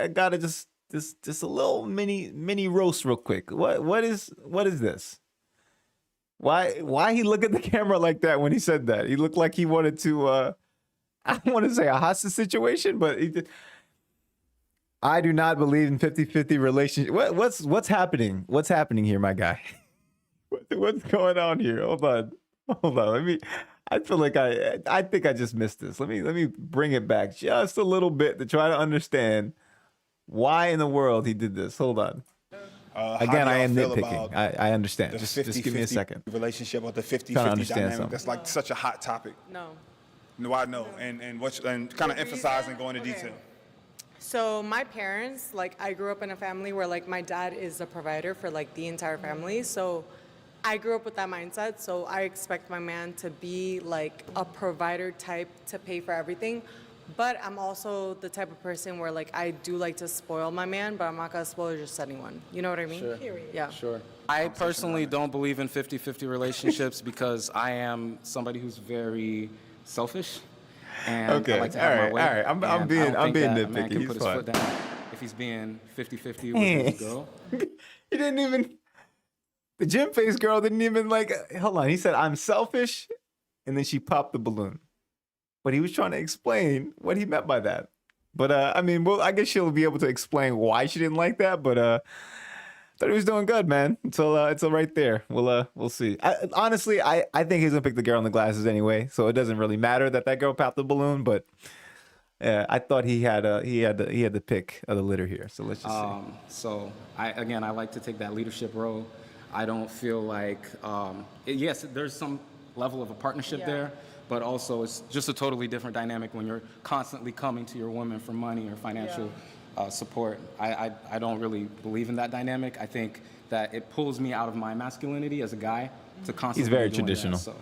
gotta just a little mini roast real quick. What is this? Why he look at the camera like that when he said that? He looked like he wanted to I don't want to say a hostage situation, but he did. I do not believe in 50-50 relationship. What's happening? What's happening here, my guy? What's going on here? Hold on. I feel like I think I just missed this. Let me bring it back just a little bit to try to understand why in the world he did this. Hold on. Again, I am nitpicking. I understand. Just give me a second. Relationship or the 50-50 understand dynamic. something. That's like such a hot topic. No. I know. And kind of emphasize and go into detail. So my parents, like I grew up in a family where like my dad is the provider for like the entire family. So I grew up with that mindset. So I expect my man to be like a provider type to pay for everything. But I'm also the type of person where like I do like to spoil my man, but I'm not gonna spoil just anyone. You know what I mean? Sure. Yeah. Sure. I personally don't believe in 50-50 relationships because I am somebody who's very selfish. And Okay. I like to have my way. All right. I'm And being I don't think that a man nitpicky. can He's put his fine. foot down if he's being 50-50 with his girl. He didn't even. The gym face girl didn't even like. Hold on. He said, "I'm selfish," and then she popped the balloon. But he was trying to explain what he meant by that. But I mean, well, I guess she'll be able to explain why she didn't like that. But thought he was doing good, man. Until right there. We'll see. Honestly, I think he's gonna pick the girl in the glasses anyway, so it doesn't really matter that girl popped the balloon. But I thought he had the pick of the litter here. So let's just see. So I like to take that leadership role. I don't feel like yes, there's some level of a partnership there, but also it's just a totally different dynamic when you're constantly coming to your woman for money or financial support. I don't really believe in that dynamic. I think that it pulls me out of my masculinity as a guy to constantly. He's very be doing traditional. That, so.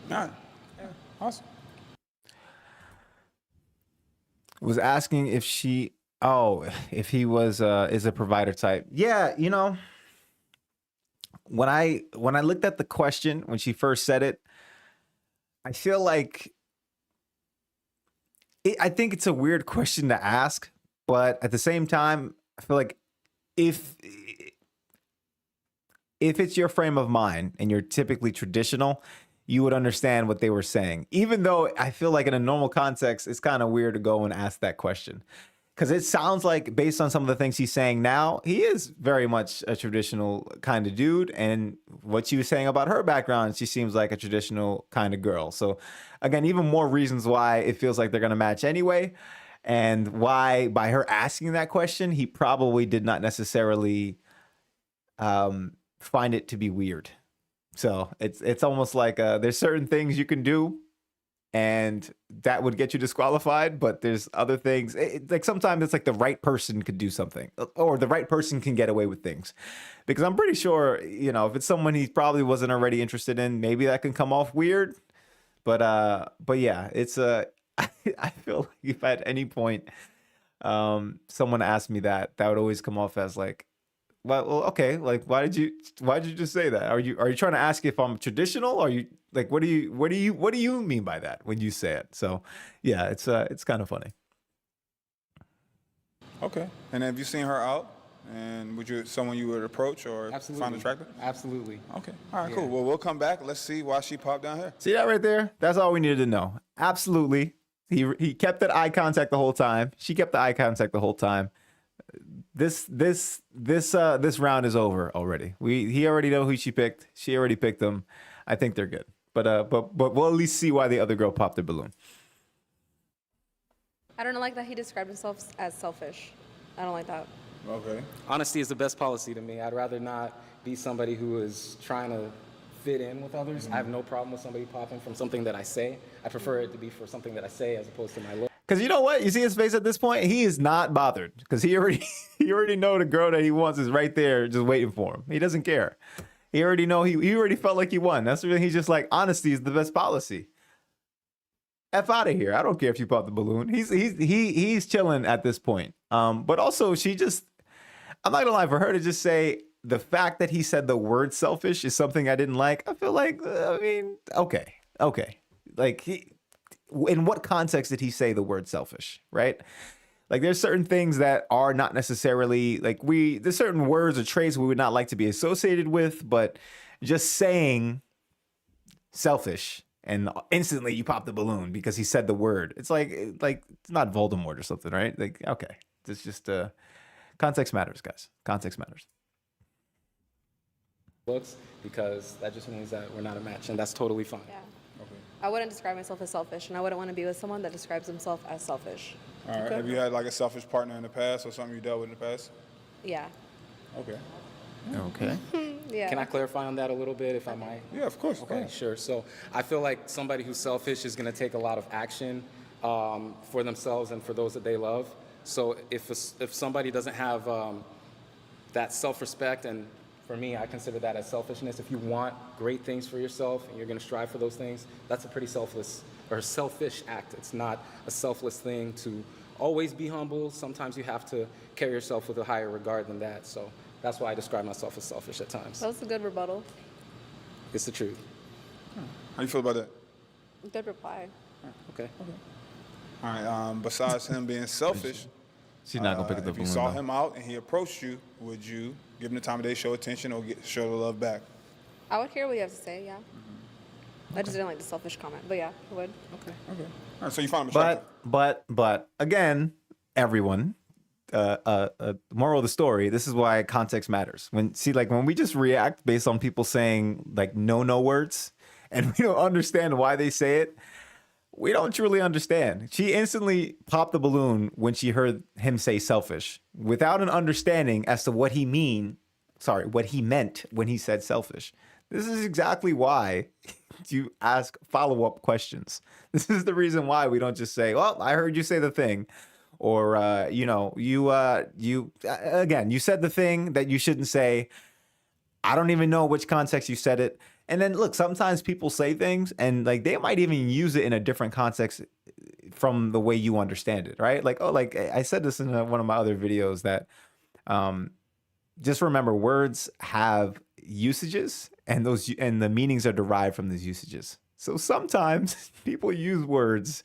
Yeah. Awesome. Was asking if if he was is a provider type. Yeah, you know, when I looked at the question when she first said it, I feel like I think it's a weird question to ask, but at the same time, I feel like if it's your frame of mind and you're typically traditional, you would understand what they were saying. Even though I feel like in a normal context, it's kind of weird to go and ask that question. Because it sounds like, based on some of the things he's saying now, he is very much a traditional kind of dude. And what she was saying about her background, she seems like a traditional kind of girl. So again, even more reasons why it feels like they're going to match anyway. And why, by her asking that question, he probably did not necessarily find it to be weird. So it's almost like there's certain things you can do and that would get you disqualified, but there's other things. Like sometimes it's like the right person could do something, or the right person can get away with things. Because I'm pretty sure, you know, if it's someone he probably wasn't already interested in, maybe that can come off weird. But yeah, it's I feel like if at any point someone asked me that would always come off as like, well, okay, like why did you just say that? Are you trying to ask if I'm traditional? Or are you like what do you mean by that when you say it? So yeah, it's kind of funny. Okay. And have you seen her out? And would you someone you would approach or find attractive? Absolutely. Okay. All right, cool. Well, we'll come back. Let's see why she popped down here. See that right there? That's all we needed to know. Absolutely. He kept that eye contact the whole time. She kept the eye contact the whole time. This round is over already. He already know who she picked. She already picked him. I think they're good. But we'll at least see why the other girl popped the balloon. I don't like that he described himself as selfish. I don't like that. Okay. Honesty is the best policy to me. I'd rather not be somebody who is trying to fit in with others. I have no problem with somebody popping from something that I say. I prefer it to be for something that I say as opposed to my look. Because you know what? You see his face at this point? He is not bothered because he already know the girl that he wants is right there just waiting for him. He doesn't care. He already know he already felt like he won. That's the reason he's just like, honesty is the best policy. F out of here. I don't care if you pop the balloon. He's chilling at this point. But also I'm not gonna lie, for her to just say the fact that he said the word selfish is something I didn't like. I feel like, okay. Like, in what context did he say the word selfish, right? Like, there's certain things that are not necessarily, like, there's certain words or traits we would not like to be associated with, but just saying selfish and instantly you pop the balloon because he said the word. It's like it's not Voldemort or something, right? Like, okay, it's just, context matters, guys. Context matters. Looks, because that just means that we're not a match, and that's totally fine. Yeah. I wouldn't describe myself as selfish, and I wouldn't want to be with someone that describes himself as selfish. All right. Have you had like a selfish partner in the past or something you dealt with in the past? Yeah. Okay. Okay. Yeah. Can I clarify on that a little bit, if I might? Yeah, of course. Okay, sure. So I feel like somebody who's selfish is going to take a lot of action for themselves and for those that they love. So if somebody doesn't have that self-respect, and for me, I consider that as selfishness. If you want great things for yourself and you're going to strive for those things, that's a pretty selfless or selfish act. It's not a selfless thing to always be humble. Sometimes you have to carry yourself with a higher regard than that. So that's why I describe myself as selfish at times. That was a good rebuttal. It's the truth. How you feel about that? Good reply. Okay. All right. Besides him being selfish, She's not gonna pick up the if you balloon. saw though. him out and he approached you, would you give him the time of day, show attention, or show the love back? I would hear what you have to say, yeah. I just didn't like the selfish comment, but yeah, I would. Okay. All right. So you find him attractive. But again, everyone. Moral of the story. This is why context matters. When we just react based on people saying like no words, and we don't understand why they say it. We don't truly understand. She instantly popped the balloon when she heard him say selfish without an understanding as to what he meant when he said selfish. This is exactly why you ask follow-up questions. This is the reason why we don't just say, well, I heard you say the thing. Or, you said the thing that you shouldn't say. I don't even know which context you said it. And then look, sometimes people say things and like they might even use it in a different context from the way you understand it, right? Like, I said this in one of my other videos that just remember words have usages and the meanings are derived from these usages. So sometimes people use words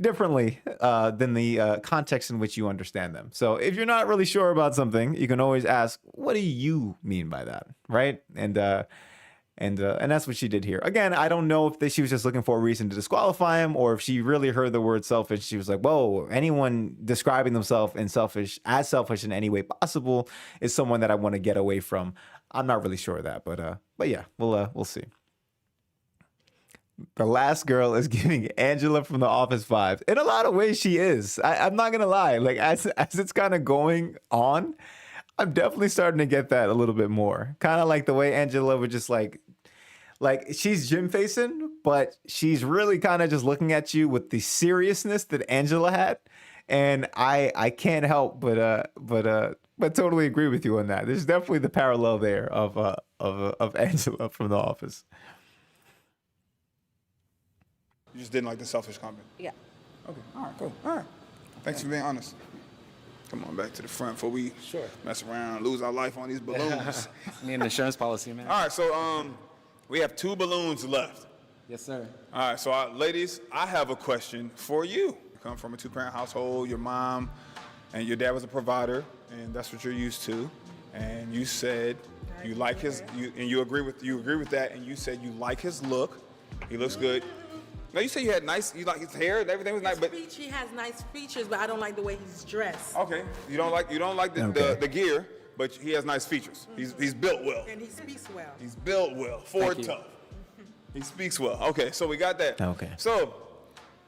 differently than the context in which you understand them. So if you're not really sure about something, you can always ask, what do you mean by that, right? And that's what she did here. Again, I don't know if she was just looking for a reason to disqualify him or if she really heard the word selfish. She was like, whoa, anyone describing themselves as selfish in any way possible is someone that I want to get away from. I'm not really sure of that, but yeah, we'll see. The last girl is giving Angela from The Office vibes. In a lot of ways, she is. I'm not going to lie. Like, as it's kind of going on, I'm definitely starting to get that a little bit more. Kind of like the way Angela would just like she's gym facing, but she's really kind of just looking at you with the seriousness that Angela had. And I can't help but totally agree with you on that. There's definitely the parallel there of Angela from The Office. You just didn't like the selfish comment? Yeah. Okay. All right, cool. All right. Thanks for being honest. Come on back to the front before we mess around, lose our life on these balloons. Need an insurance policy, man. All right, so we have 2 balloons left. Yes, sir. All right, so ladies, I have a question for you. You come from a 2-parent household. Your mom and your dad was a provider, and that's what you're used to. And you said you like you agree with that, and you said you like his look. He looks good. Now you say you like his hair and everything was nice, but He has nice features, but I don't like the way he's dressed. okay, you don't like the gear, but he has nice features. He's built well. And he speaks well. He's built well. Ford tough. He speaks well. Okay, so we got that. Okay. So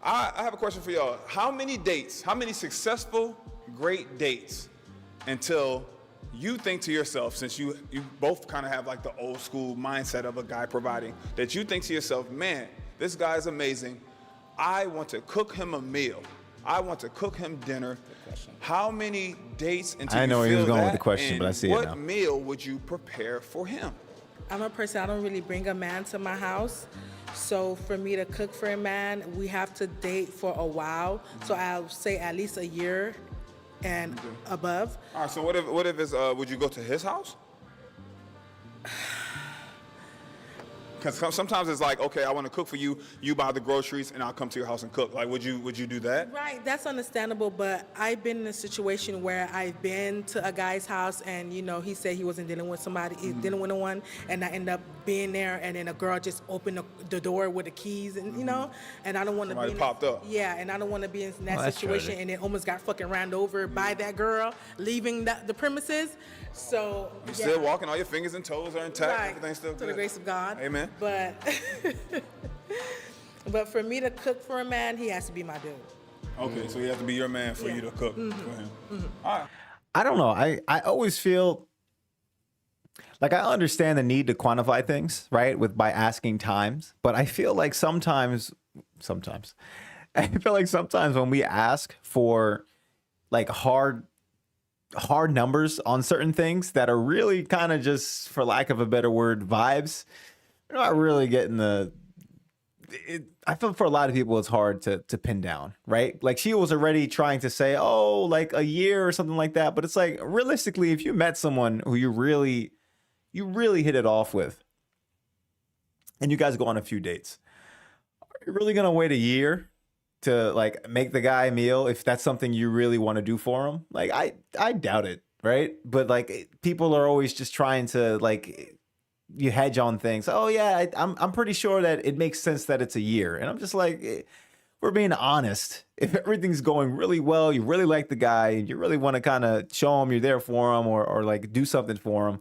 I have a question for y'all. How many successful, great dates until you think to yourself, since you both kind of have like the old school mindset of a guy providing, that you think to yourself, man, this guy's amazing. I want to cook him a meal. I want to cook him dinner. How many dates until I know you where he was feel going with that, the question, and but I see it now. what meal would you prepare for him? I'm a person, I don't really bring a man to my house. So for me to cook for a man, we have to date for a while. So I'll say at least a year and above. All right, so what if it's, would you go to his house? Because sometimes it's like, okay, I want to cook for you. You buy the groceries, and I'll come to your house and cook. Like, would you do that? Right, that's understandable, but I've been in a situation where I've been to a guy's house and, you know, he said he wasn't dealing with somebody, he dealing with one, and I end up being there, and then a girl just opened the door with the keys, and, you know, and I don't want to be Somebody in popped up. Yeah, and I don't want to be in that that's situation, tragic. and then almost got fucking ran over by that girl, leaving the premises, so. You're still walking, all your fingers and toes are intact, Right, everything's still to good. the grace of God. Amen. But for me to cook for a man, he has to be my dude. Okay, so he has to be your man for you to cook for him. All right. I don't know. I always feel like I understand the need to quantify things, right? By asking times, but I feel like sometimes I feel like sometimes when we ask for like hard numbers on certain things that are really kind of just, for lack of a better word, vibes, we're not really getting I feel for a lot of people it's hard to pin down, right? Like she was already trying to say, oh, like a year or something like that. But it's like, realistically, if you met someone who you really hit it off with and you guys go on a few dates, are you really going to wait a year to like make the guy a meal if that's something you really want to do for him? Like, I doubt it, right? But like people are always just trying to like, you hedge on things. Oh yeah, I'm pretty sure that it makes sense that it's a year. And I'm just like, we're being honest. If everything's going really well, you really like the guy, and you really want to kind of show him you're there for him, or like do something for him,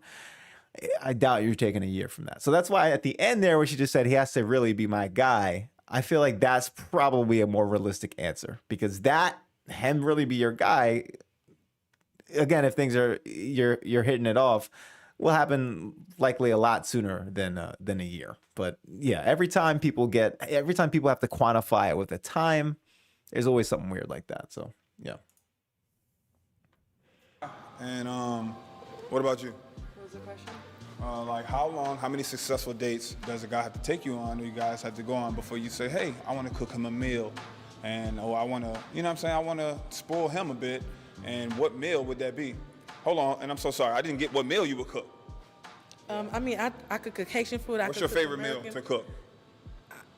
I doubt you're taking a year from that. So that's why at the end there, where she just said he has to really be my guy, I feel like that's probably a more realistic answer, because that him really be your guy. Again, if things are you're hitting it off, will happen likely a lot sooner than a year. But yeah, every time people have to quantify it with a time, there's always something weird like that. So yeah. And what about you? What was the question? Like how many successful dates does a guy have to take you on, or you guys have to go on before you say, hey, I want to cook him a meal, and I want to, you know what I'm saying, I want to spoil him a bit, and what meal would that be? Hold on, and I'm so sorry, I didn't get what meal you would cook. I mean, I could cook Haitian food. What's your favorite meal to cook?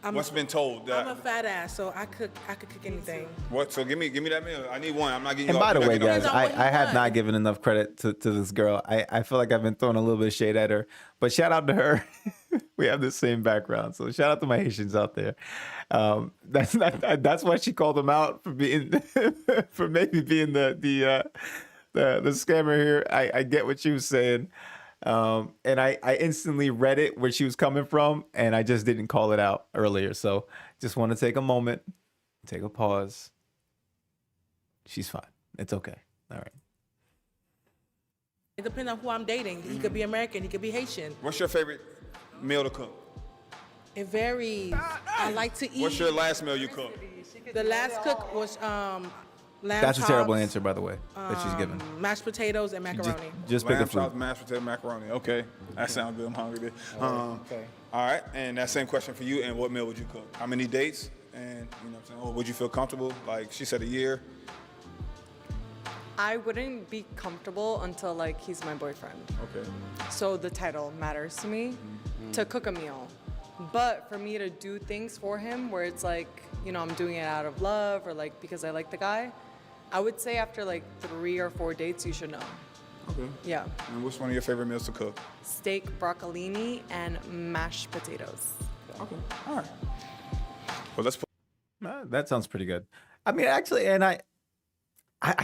What's been told? That, I'm a fat ass, so I could cook anything. What? So give me that meal. I need one. I'm not getting. And you by the way, guys, on what you I have want. not given enough credit to this girl. I feel like I've been throwing a little bit of shade at her, but shout out to her. We have the same background, so shout out to my Haitians out there. That's why she called them out for being for maybe being the scammer here. I get what she was saying. And I instantly read it where she was coming from, and I just didn't call it out earlier. So just want to take a moment, take a pause. She's fine. It's okay. All right. It depends on who I'm dating. He could be American, he could be Haitian. What's your favorite meal to cook? It varies. I like to eat. What's your last meal you cooked? The last cook was lamb That's a terrible chops, answer, by the way, that she's given. mashed potatoes and macaroni. Just pick a Lamb food. chops, mashed potato, macaroni. Okay, that sounds good. I'm hungry. Okay. All right, and that same question for you. And what meal would you cook? How many dates? And you know what I'm saying? Or would you feel comfortable? Like she said, a year. I wouldn't be comfortable until like he's my boyfriend. Okay. So the title matters to me to cook a meal. But for me to do things for him where it's like, you know, I'm doing it out of love or like because I like the guy, I would say after like 3 or 4 dates, you should know. Okay. Yeah. And what's one of your favorite meals to cook? Steak, broccolini, and mashed potatoes. Okay. All right. Well, let's put. That sounds pretty good. I mean, actually, and I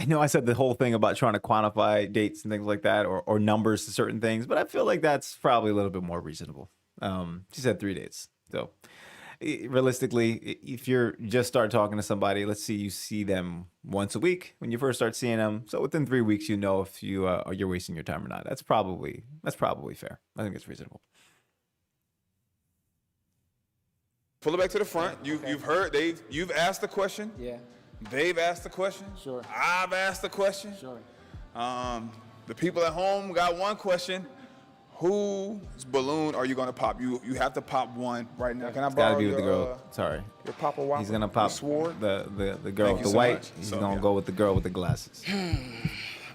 know I said the whole thing about trying to quantify dates and things like that, or numbers to certain things, but I feel like that's probably a little bit more reasonable. She said 3 dates. So realistically, if you're just start talking to somebody, let's see, you see them once a week when you first start seeing them. So within 3 weeks, you know if you're wasting your time or not. That's probably fair. I think it's reasonable. Pull it back to the front. You've heard, you've asked the question. Yeah. They've asked the question. Sure. I've asked the question. Sure. The people at home got one question. Whose balloon are you gonna pop? You have to pop one right now. Can I It's gotta borrow be with the your, girl. Sorry. your Papa Whopper? He's gonna pop Sword. the girl Thank with you the so white. much. He's So, gonna yeah. go with the girl with the glasses.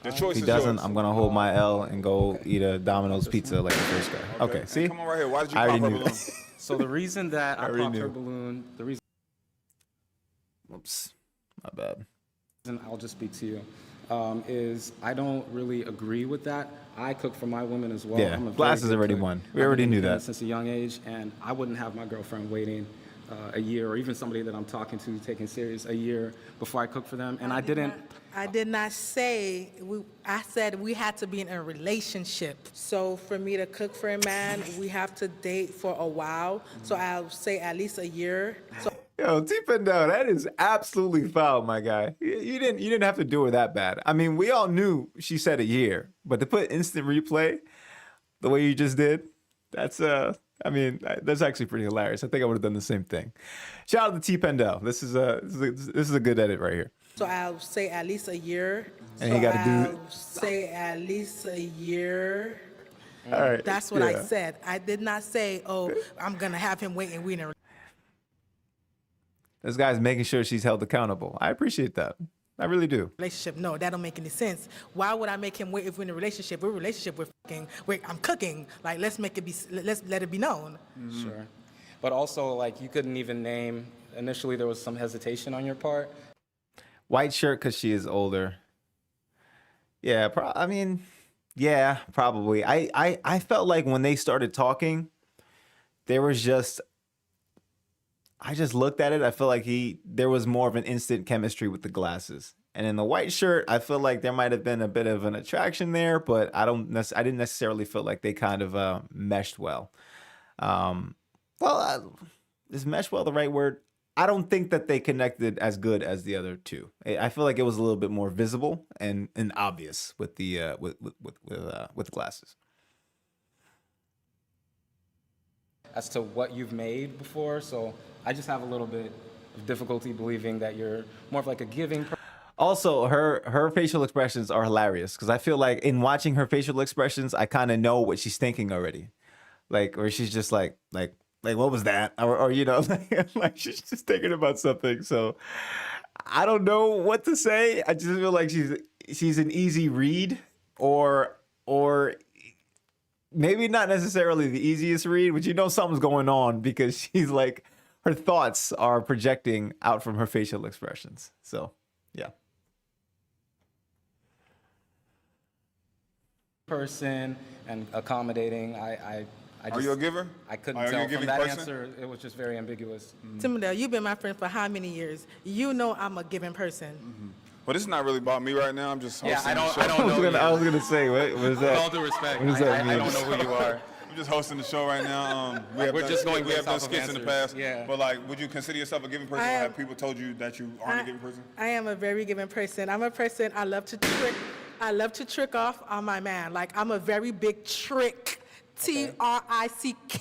The choice If he is doesn't, yours. I'm gonna hold my L and go eat a Domino's pizza like the first guy. Okay, And see? come on right here. Why did you I pop already her knew balloon? that. So the reason that I already popped her knew. balloon, the reason Whoops, my bad. I'll just speak to you, is I don't really agree with that. I cook for my women as well. Yeah, I'm a very glasses good already cook. won. We I've already been knew independent that. since a young age, and I wouldn't have my girlfriend waiting a year, or even somebody that I'm talking to taking serious a year before I cook for them. And I didn't. I did not say, I said we had to be in a relationship. So for me to cook for a man, we have to date for a while. So I'll say at least a year. So Yo, TPindell, that is absolutely foul, my guy. You didn't have to do her that bad. I mean, we all knew she said a year, but to put instant replay the way you just did, that's actually pretty hilarious. I think I would have done the same thing. Shout out to TPindell. This is a good edit right here. So I'll say at least a year. And so he gotta do- I'll say at least a year. All right. That's what I yeah. said. I did not say, oh, I'm gonna have him wait and we in a This guy's making sure she's held accountable. I appreciate that. I really do. relationship. No, that don't make any sense. Why would I make him wait if we're in a relationship? We're in a relationship. I'm cooking. Like let's let it be known. Sure. But also, like, you couldn't even name. Initially, there was some hesitation on your part. White shirt because she is older. Yeah, yeah, probably. I felt like when they started talking, there was I just looked at it. I feel like there was more of an instant chemistry with the glasses. And in the white shirt, I feel like there might have been a bit of an attraction there, but I didn't necessarily feel like they kind of meshed well. Is mesh well the right word? I don't think that they connected as good as the other two. I feel like it was a little bit more visible and obvious with the with glasses. As to what you've made before, so I just have a little bit of difficulty believing that you're more of like a giving person. Also, her facial expressions are hilarious because I feel like in watching her facial expressions, I kind of know what she's thinking already, like, or she's just like what was that, or you know, like she's just thinking about something. So I don't know what to say. I just feel like she's an easy read, or maybe not necessarily the easiest read, but you know something's going on because she's like, her thoughts are projecting out from her facial expressions. So, yeah. Person and accommodating. I just, Are you a giver? I couldn't Are you a tell from giving that person? answer. It was just very ambiguous. TPindell, you've been my friend for how many years? You know I'm a giving person. Well, this is not really about me right now. I'm just hosting Yeah, the show. I don't know. you. I was gonna say, what is With that? all due respect, What does that I mean? don't know who you are. I'm just hosting the show right now. We're just going we have based done off of skits in the answers. past. Yeah. But like, would you consider yourself a giving person? Or I am- have people told you that you aren't a giving person? I am a very giving person. I'm a person, I love to trick off on my man. Like I'm a very big trick. TRICK!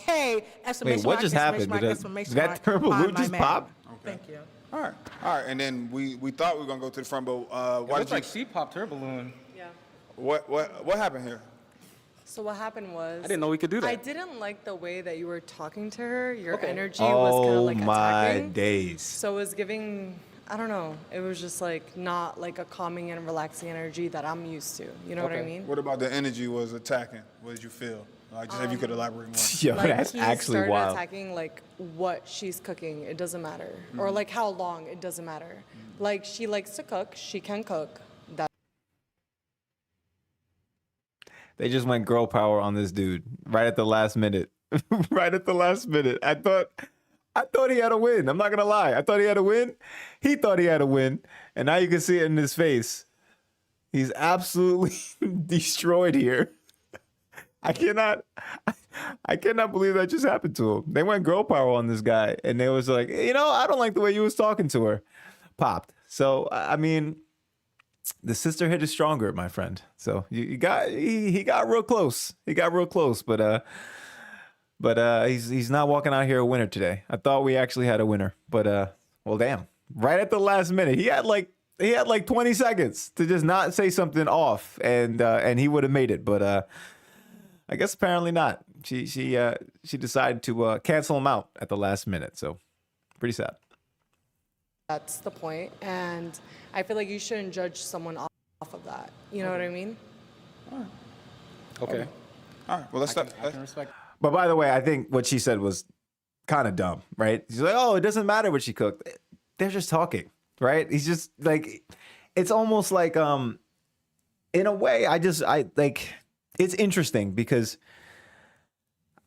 Wait, Exclamation what mark, just exclamation happened? mark, Did exclamation that mark turbo on balloon my just man. pop? Thank you. All right. And then we thought we were gonna go to the front, but It why looks did you? like she popped her balloon. Yeah. What happened here? So what happened was I didn't know we could do that. I didn't like the way that you were talking to her. Your energy was kind of Oh like my attacking. days. So it was giving, I don't know, it was just like not like a calming and relaxing energy that I'm used to. You know what I mean? What about the energy was attacking? What did you feel? Like, just if you could elaborate more. Yo, Like that's he actually started wild. attacking like what she's cooking, it doesn't matter. Or like how long, it doesn't matter. Like she likes to cook, she can cook. They just went girl power on this dude right at the last minute. Right at the last minute. I thought he had a win. I'm not gonna lie. I thought he had a win. He thought he had a win. And now you can see it in his face. He's absolutely destroyed here. I cannot, I cannot believe that just happened to him. They went girl power on this guy, and they was like, I don't like the way you was talking to her. Popped. So I mean, the sisterhood is stronger, my friend. So he got real close. He got real close, but he's not walking out here a winner today. I thought we actually had a winner, but well, damn. Right at the last minute, he had like 20 seconds to just not say something off, and he would have made it, but I guess apparently not. She decided to cancel him out at the last minute. So pretty sad. That's the point, and I feel like you shouldn't judge someone off of that. You know what I mean? Okay. All right. Well, let's stop. I can respect. But by the way, I think what she said was kind of dumb, right? She's like, oh, it doesn't matter what she cooked. They're just talking, right? He's just like, it's almost like, in a way, I like, it's interesting because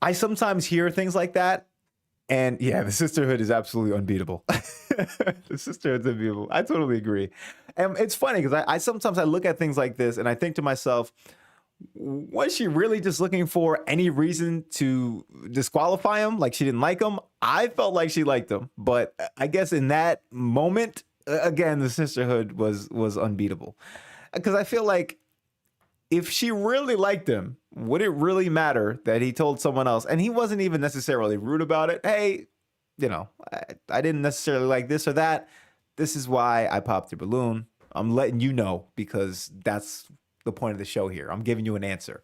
I sometimes hear things like that. And yeah, the sisterhood is absolutely unbeatable. The sisterhood's unbeatable. I totally agree. And it's funny because I sometimes I look at things like this and I think to myself, was she really just looking for any reason to disqualify him? Like she didn't like him? I felt like she liked him. But I guess in that moment, again, the sisterhood was unbeatable. Because I feel like if she really liked him, would it really matter that he told someone else? And he wasn't even necessarily rude about it. Hey, I didn't necessarily like this or that. This is why I popped your balloon. I'm letting you know because that's the point of the show here. I'm giving you an answer.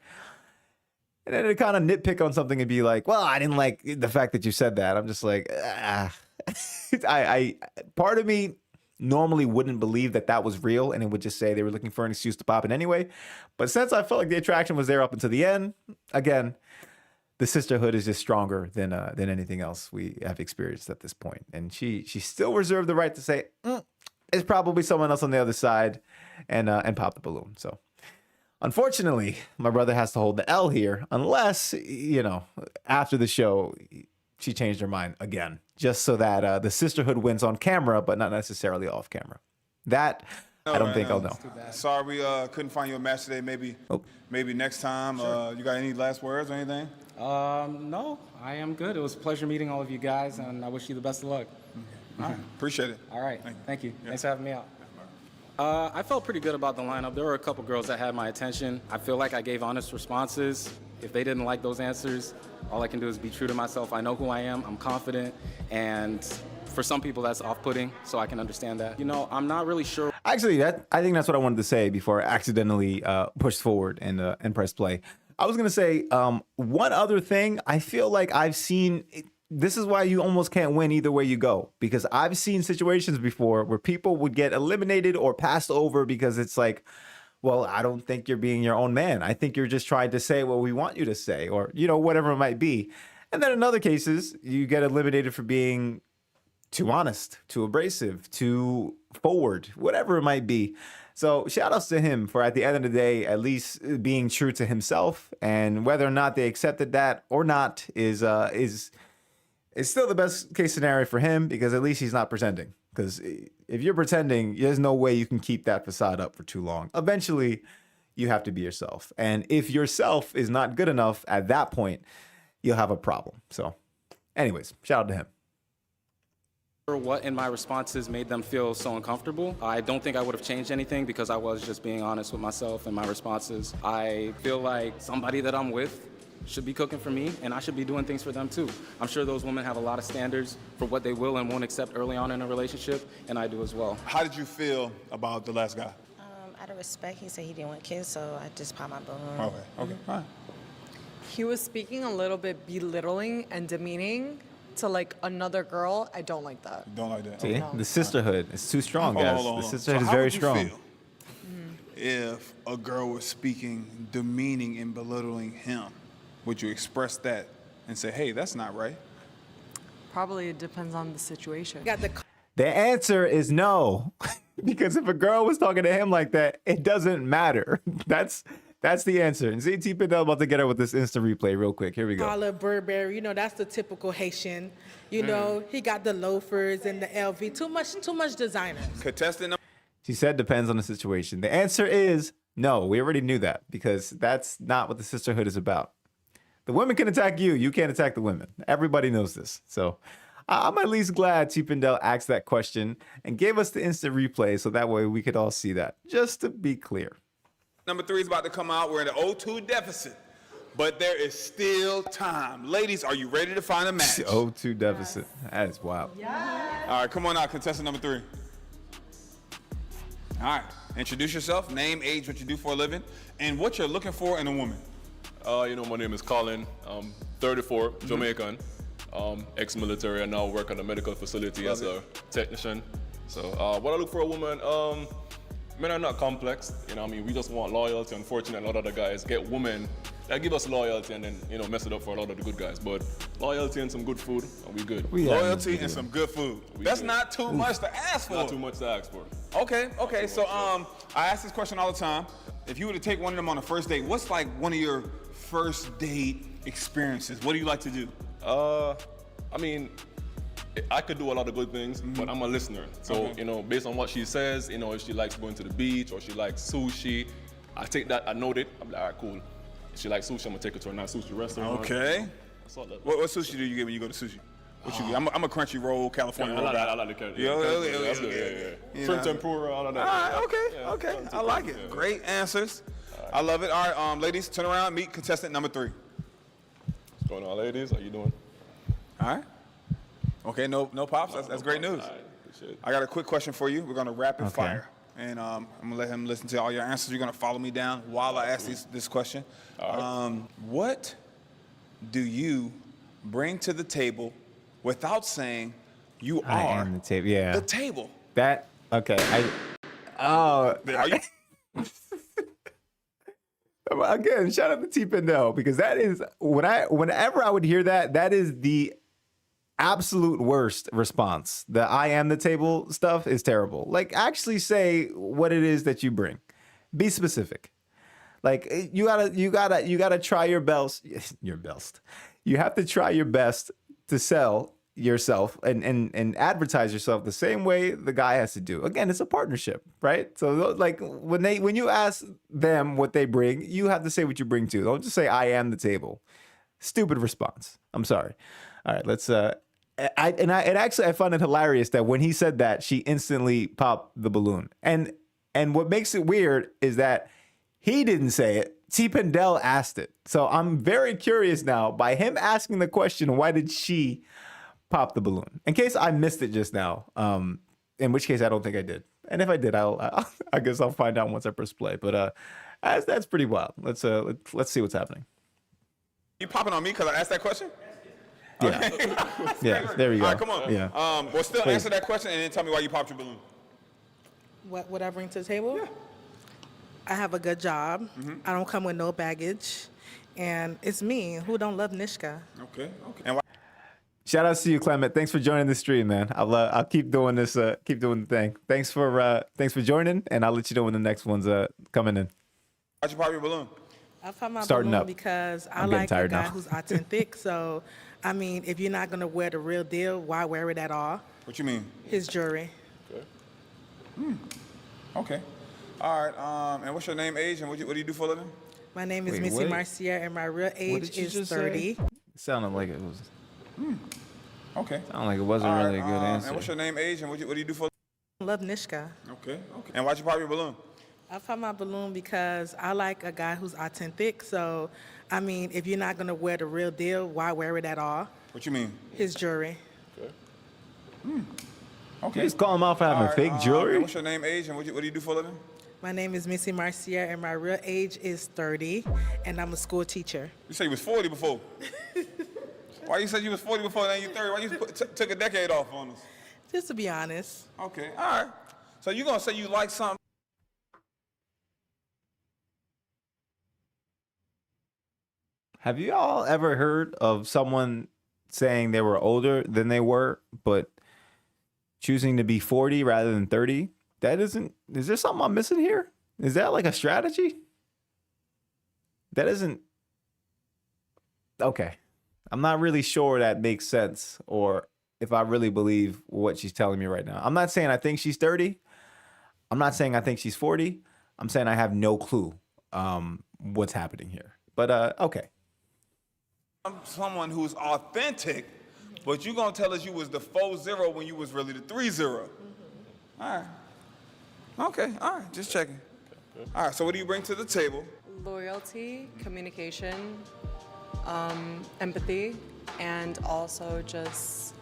And then to kind of nitpick on something and be like, well, I didn't like the fact that you said that. I'm just like, part of me normally wouldn't believe that was real and it would just say they were looking for an excuse to pop it anyway. But since I felt like the attraction was there up until the end, again, the sisterhood is just stronger than anything else we have experienced at this point. And she still reserved the right to say, it's probably someone else on the other side and pop the balloon. So unfortunately, my brother has to hold the L here unless, after the show, she changed her mind again, just so that the sisterhood wins on camera, but not necessarily off camera. That, I don't think I'll know. Sorry we couldn't find you a match today. Maybe next time. Sure. You got any last words or anything? No, I am good. It was a pleasure meeting all of you guys, and I wish you the best of luck. All right. Appreciate it. All right. Thank you. Thanks for having me out. I felt pretty good about the lineup. There were a couple girls that had my attention. I feel like I gave honest responses. If they didn't like those answers, all I can do is be true to myself. I know who I am. I'm confident. And for some people, that's off-putting, so I can understand that. I'm not really sure. Actually, I think that's what I wanted to say before I accidentally pushed forward and pressed play. I was going to say one other thing. I feel like I've seen... This is why you almost can't win either way you go, because I've seen situations before where people would get eliminated or passed over because it's like, well, I don't think you're being your own man. I think you're just trying to say what we want you to say, or, whatever it might be. And then in other cases, you get eliminated for being too honest, too abrasive, too forward, whatever it might be. So shout outs to him for, at the end of the day, at least being true to himself, and whether or not they accepted that or not is still the best case scenario for him, because at least he's not pretending. Because if you're pretending, there's no way you can keep that facade up for too long. Eventually, you have to be yourself. And if yourself is not good enough at that point, you'll have a problem. So anyways, shout out to him. What in my responses made them feel so uncomfortable. I don't think I would have changed anything because I was just being honest with myself and my responses. I feel like somebody that I'm with should be cooking for me, and I should be doing things for them too. I'm sure those women have a lot of standards for what they will and won't accept early on in a relationship, and I do as well. How did you feel about the last guy? Out of respect, he said he didn't want kids, so I just popped my balloon. Okay, all right. He was speaking a little bit belittling and demeaning to like another girl. I don't like that. Don't like that. See, Okay. the sisterhood is too strong, guys. Hold on. The sisterhood So is how very would you strong. feel if a girl was speaking demeaning and belittling him? Would you express that and say, hey, that's not right? Probably it depends on the situation. The answer is no. Because if a girl was talking to him like that, it doesn't matter. That's the answer. And see, TPindell about to get her with this instant replay real quick. Here we go. Olive Burberry, that's the typical Haitian. He got the loafers and the LV. Too much designer. Contestant. She said depends on the situation. The answer is no. We already knew that, because that's not what the sisterhood is about. The women can attack you. You can't attack the women. Everybody knows this. So I'm at least glad TPindell asked that question and gave us the instant replay so that way we could all see that. Just to be clear. Number 3 is about to come out. We're in an 0-2 deficit, but there is still time. Ladies, are you ready to find a match? 0-2 deficit. That is wild. All right, come on out, contestant number 3. All right, introduce yourself, name, age, what you do for a living, and what you're looking for in a woman. My name is Colin. I'm 34, Jamaican, ex-military, and now work at a medical facility as a technician. So what I look for a woman, men are not complex, we just want loyalty. Unfortunately, a lot of the guys get women that give us loyalty and then, mess it up for a lot of the good guys. But loyalty and some good food, and we good. Loyalty and some good food. That's not too much to ask for. Not too much to ask for. Okay. So I ask this question all the time. If you were to take one of them on a first date, what's like one of your first date experiences? What do you like to do? I could do a lot of good things, but I'm a listener. So, based on what she says, if she likes going to the beach or she likes sushi, I take that, I note it, I'm like, all right, cool. If she likes sushi, I'm gonna take her to a nice sushi restaurant. Okay. What sushi do you get when you go to sushi? What you get? I'm a crunchy roll, California roll. I like the California. That's good, yeah. Shrimp tempura, all of that. All right, okay. I like it. Yeah. Great answers. Right. I love it. All right, ladies, turn around, meet contestant number 3. What's going on, ladies? How you doing? All right. Okay, no pops. That's great news. All right, appreciate it. I got a quick question for you. We're gonna rapid fire, and I'm gonna let him listen to all your answers. You're gonna follow me down while I ask this question. All right. What do you bring to the table without saying you I are am the table. Yeah. the table? Okay. Are you? Again, shout out to TPindell because that is whenever I would hear that is the absolute worst response. The I am the table stuff is terrible. Like, actually say what it is that you bring. Be specific. Like, you gotta try your best. You have to try your best to sell yourself and advertise yourself the same way the guy has to do. Again, it's a partnership, right? So like when you ask them what they bring, you have to say what you bring too. Don't just say I am the table. Stupid response. I'm sorry. All right, let's I find it hilarious that when he said that, she instantly popped the balloon. And what makes it weird is that he didn't say it. TPindell asked it. So I'm very curious now, by him asking the question, why did she pop the balloon? In case I missed it just now, in which case I don't think I did. And if I did, I guess I'll find out once I press play. But that's pretty wild. Let's see what's happening. You popping on me because I asked that question? Yeah. Okay. Yeah, there we go. All right, come on. Yeah. Well, still Please. answer that question and then tell me why you popped your balloon. What I bring to the table? Yeah. I have a good job. I don't come with no baggage. And it's me who don't love Nishka. Okay. And why? Shout out to you, Clement. Thanks for joining the stream, man. I'll keep doing this. Keep doing the thing. Thanks for joining, and I'll let you know when the next one's coming in. Why'd you pop your balloon? I pop my Starting balloon up. because I I'm getting like a tired guy now. who's authentic. So, I mean, if you're not gonna wear the real deal, why wear it at all? What you mean? His jewelry. Okay. All right. And what's your name, age, and what do you do for a living? My name is Wait, Missy what? Marcia, and my real age did you is just 30. say? It sounded like it was. Okay. Sounded like it wasn't All really a right, good answer. And what's your name, age, and what do you do for a I love Nishka. living? Okay. And why'd you pop your balloon? I pop my balloon because I like a guy who's authentic. So, I mean, if you're not gonna wear the real deal, why wear it at all? What you mean? His jewelry. Okay. You just call him out for having All right, fake jewelry? And what's your name, age, and what do you do for a living? My name is Missy Marcia, and my real age is 30, and I'm a school teacher. You said you was 40 before. Why you said you was 40 before, then you 30? Why you took a decade off on us? Just to be honest. Okay, all right. So you gonna say you like something? Have you all ever heard of someone saying they were older than they were, but choosing to be 40 rather than 30? Is there something I'm missing here? Is that like a strategy? That isn't, okay. I'm not really sure that makes sense or if I really believe what she's telling me right now. I'm not saying I think she's 30. I'm not saying I think she's 40. I'm saying I have no clue what's happening here. But okay. I'm someone who's authentic, but you gonna tell us you was the 4-0 when you was really the 3-0. All right. Okay, all right, just checking. All right, so what do you bring to the table? Loyalty, communication, empathy, and also just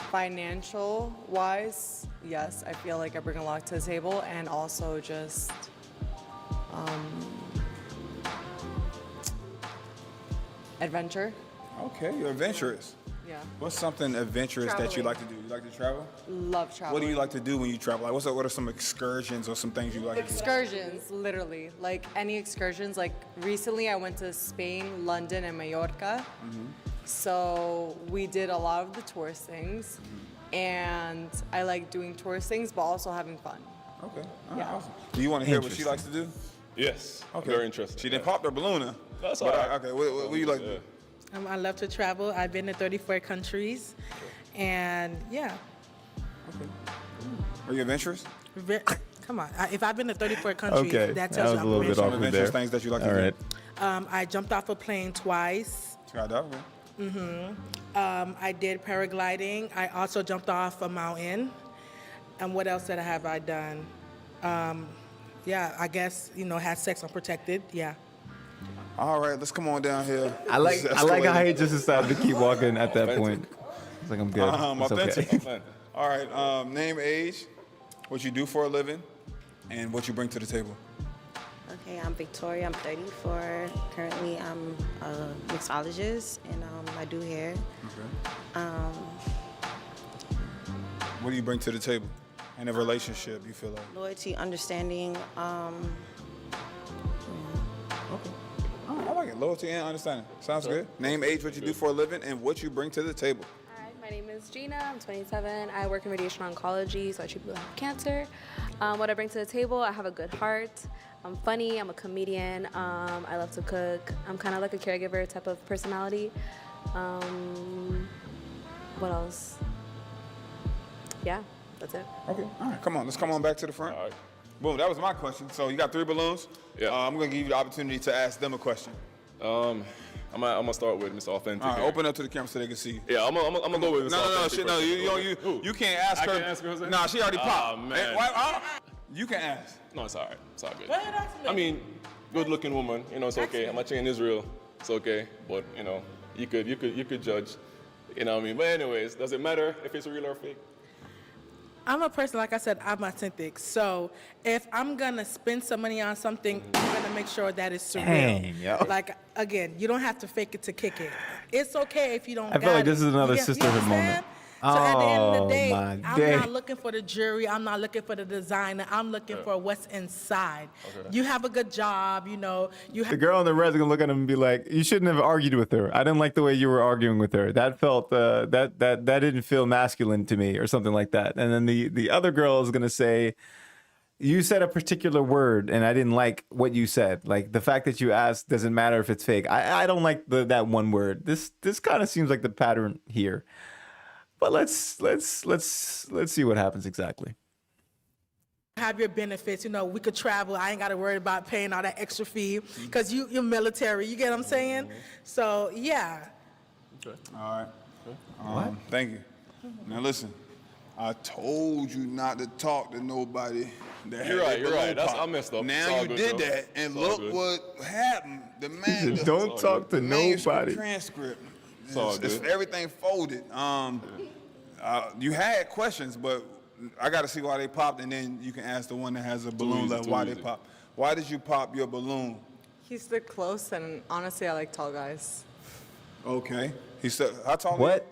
financial wise, yes, I feel like I bring a lot to the table, and also just adventure. Okay, you're adventurous. Yeah. What's something adventurous that you Traveling. like to do? You like to travel? Love traveling. What do you like to do when you travel? Like, what are some excursions or some things you like to do? Excursions, literally. Like any excursions. Like recently I went to Spain, London, and Mallorca. So we did a lot of the tourist things. And I like doing tourist things, but also having fun. Okay, all right, Yeah. awesome. Do you want to hear what she likes to do? Yes. Okay. Very interesting. She didn't pop their balloon, huh? That's But, all right. Okay, what do you like to do? I love to travel. I've been to 34 countries, and yeah. Are you adventurous? Come on. If I've been to 34 countries, Okay, that that tells was you a little I'm bit rich. awkward adventurous there. things that you like to All do. right. I jumped off a plane twice. Skydiving. I did paragliding. I also jumped off a mountain. And what else have I done? Yeah, I guess, had sex unprotected. Yeah. All right, let's come on down here. I like This is how escalating. he just decided to keep walking at that point. It's like I'm good. It's Authentic. okay. All right, name, age, what you do for a living, and what you bring to the table. Okay, I'm Victoria. I'm 34. Currently, I'm a mixologist, and I do hair. What do you bring to the table in a relationship, you feel like? Loyalty, understanding. I like it. Loyalty and understanding. Sounds good. Name, age, what you do for a living, and what you bring to the table. Hi, my name is Gina. I'm 27. I work in radiation oncology, so I treat people who have cancer. What I bring to the table, I have a good heart. I'm funny. I'm a comedian. I love to cook. I'm kind of like a caregiver type of personality. What else? Yeah, that's it. Okay. All right. Come on. Let's come on back to the front. All right. Boom. That was my question. So you got 3 balloons. Yeah. I'm gonna give you the opportunity to ask them a question. I'm gonna start with Mr. Authentic. All right. here. Open up to the camera so they can see you. Yeah, I'm gonna go with Mr. No, Authentic shit, no. first. Who? You can't ask I her. can't ask her herself? Nah, she already popped. man. Hey, you can ask. No, it's all right. It's all good. I mean, good-looking woman. It's okay. I'm actually in Israel. It's okay. But you could judge. You know what I mean? But anyways, does it matter if it's real or fake? I'm a person, like I said, I'm authentic. So if I'm going to spend some money on something, I'm going to make sure that it's surreal. Dang, yo. Like, again, you don't have to fake it to kick it. It's okay if you don't I feel like this is another sisterhood understand? moment. So at the end of the Oh, day, my I'm day. not looking for the jewelry. I'm not looking for the designer. I'm looking for what's inside. You have a good job, you The have girl in the red's gonna look at him and be like, "You shouldn't have argued with her. I didn't like the way you were arguing with her. That felt that didn't feel masculine to me, or something like that." And then the other girl is gonna say, "You said a particular word, and I didn't like what you said. Like the fact that you asked doesn't matter if it's fake. I don't like that one word. This kind of seems like the pattern here." But let's see what happens exactly. have your benefits. We could travel. I ain't got to worry about paying all that extra fee because you're military. You get what I'm saying? So, yeah. All right. Thank you. Now listen, I told you not to talk to nobody. You're right. I messed up. It's Now all you good, did though. that, and It's all look good. what happened. The man, the Don't talk to manuscript nobody. transcript. It's all It's good. everything folded. You had questions, but I got to see why they popped, and then you can ask the one that has a balloon easy, left too why they easy. popped. Why did you pop your balloon? He's the close, and honestly, I like tall guys. Okay. He said, how tall are you? What?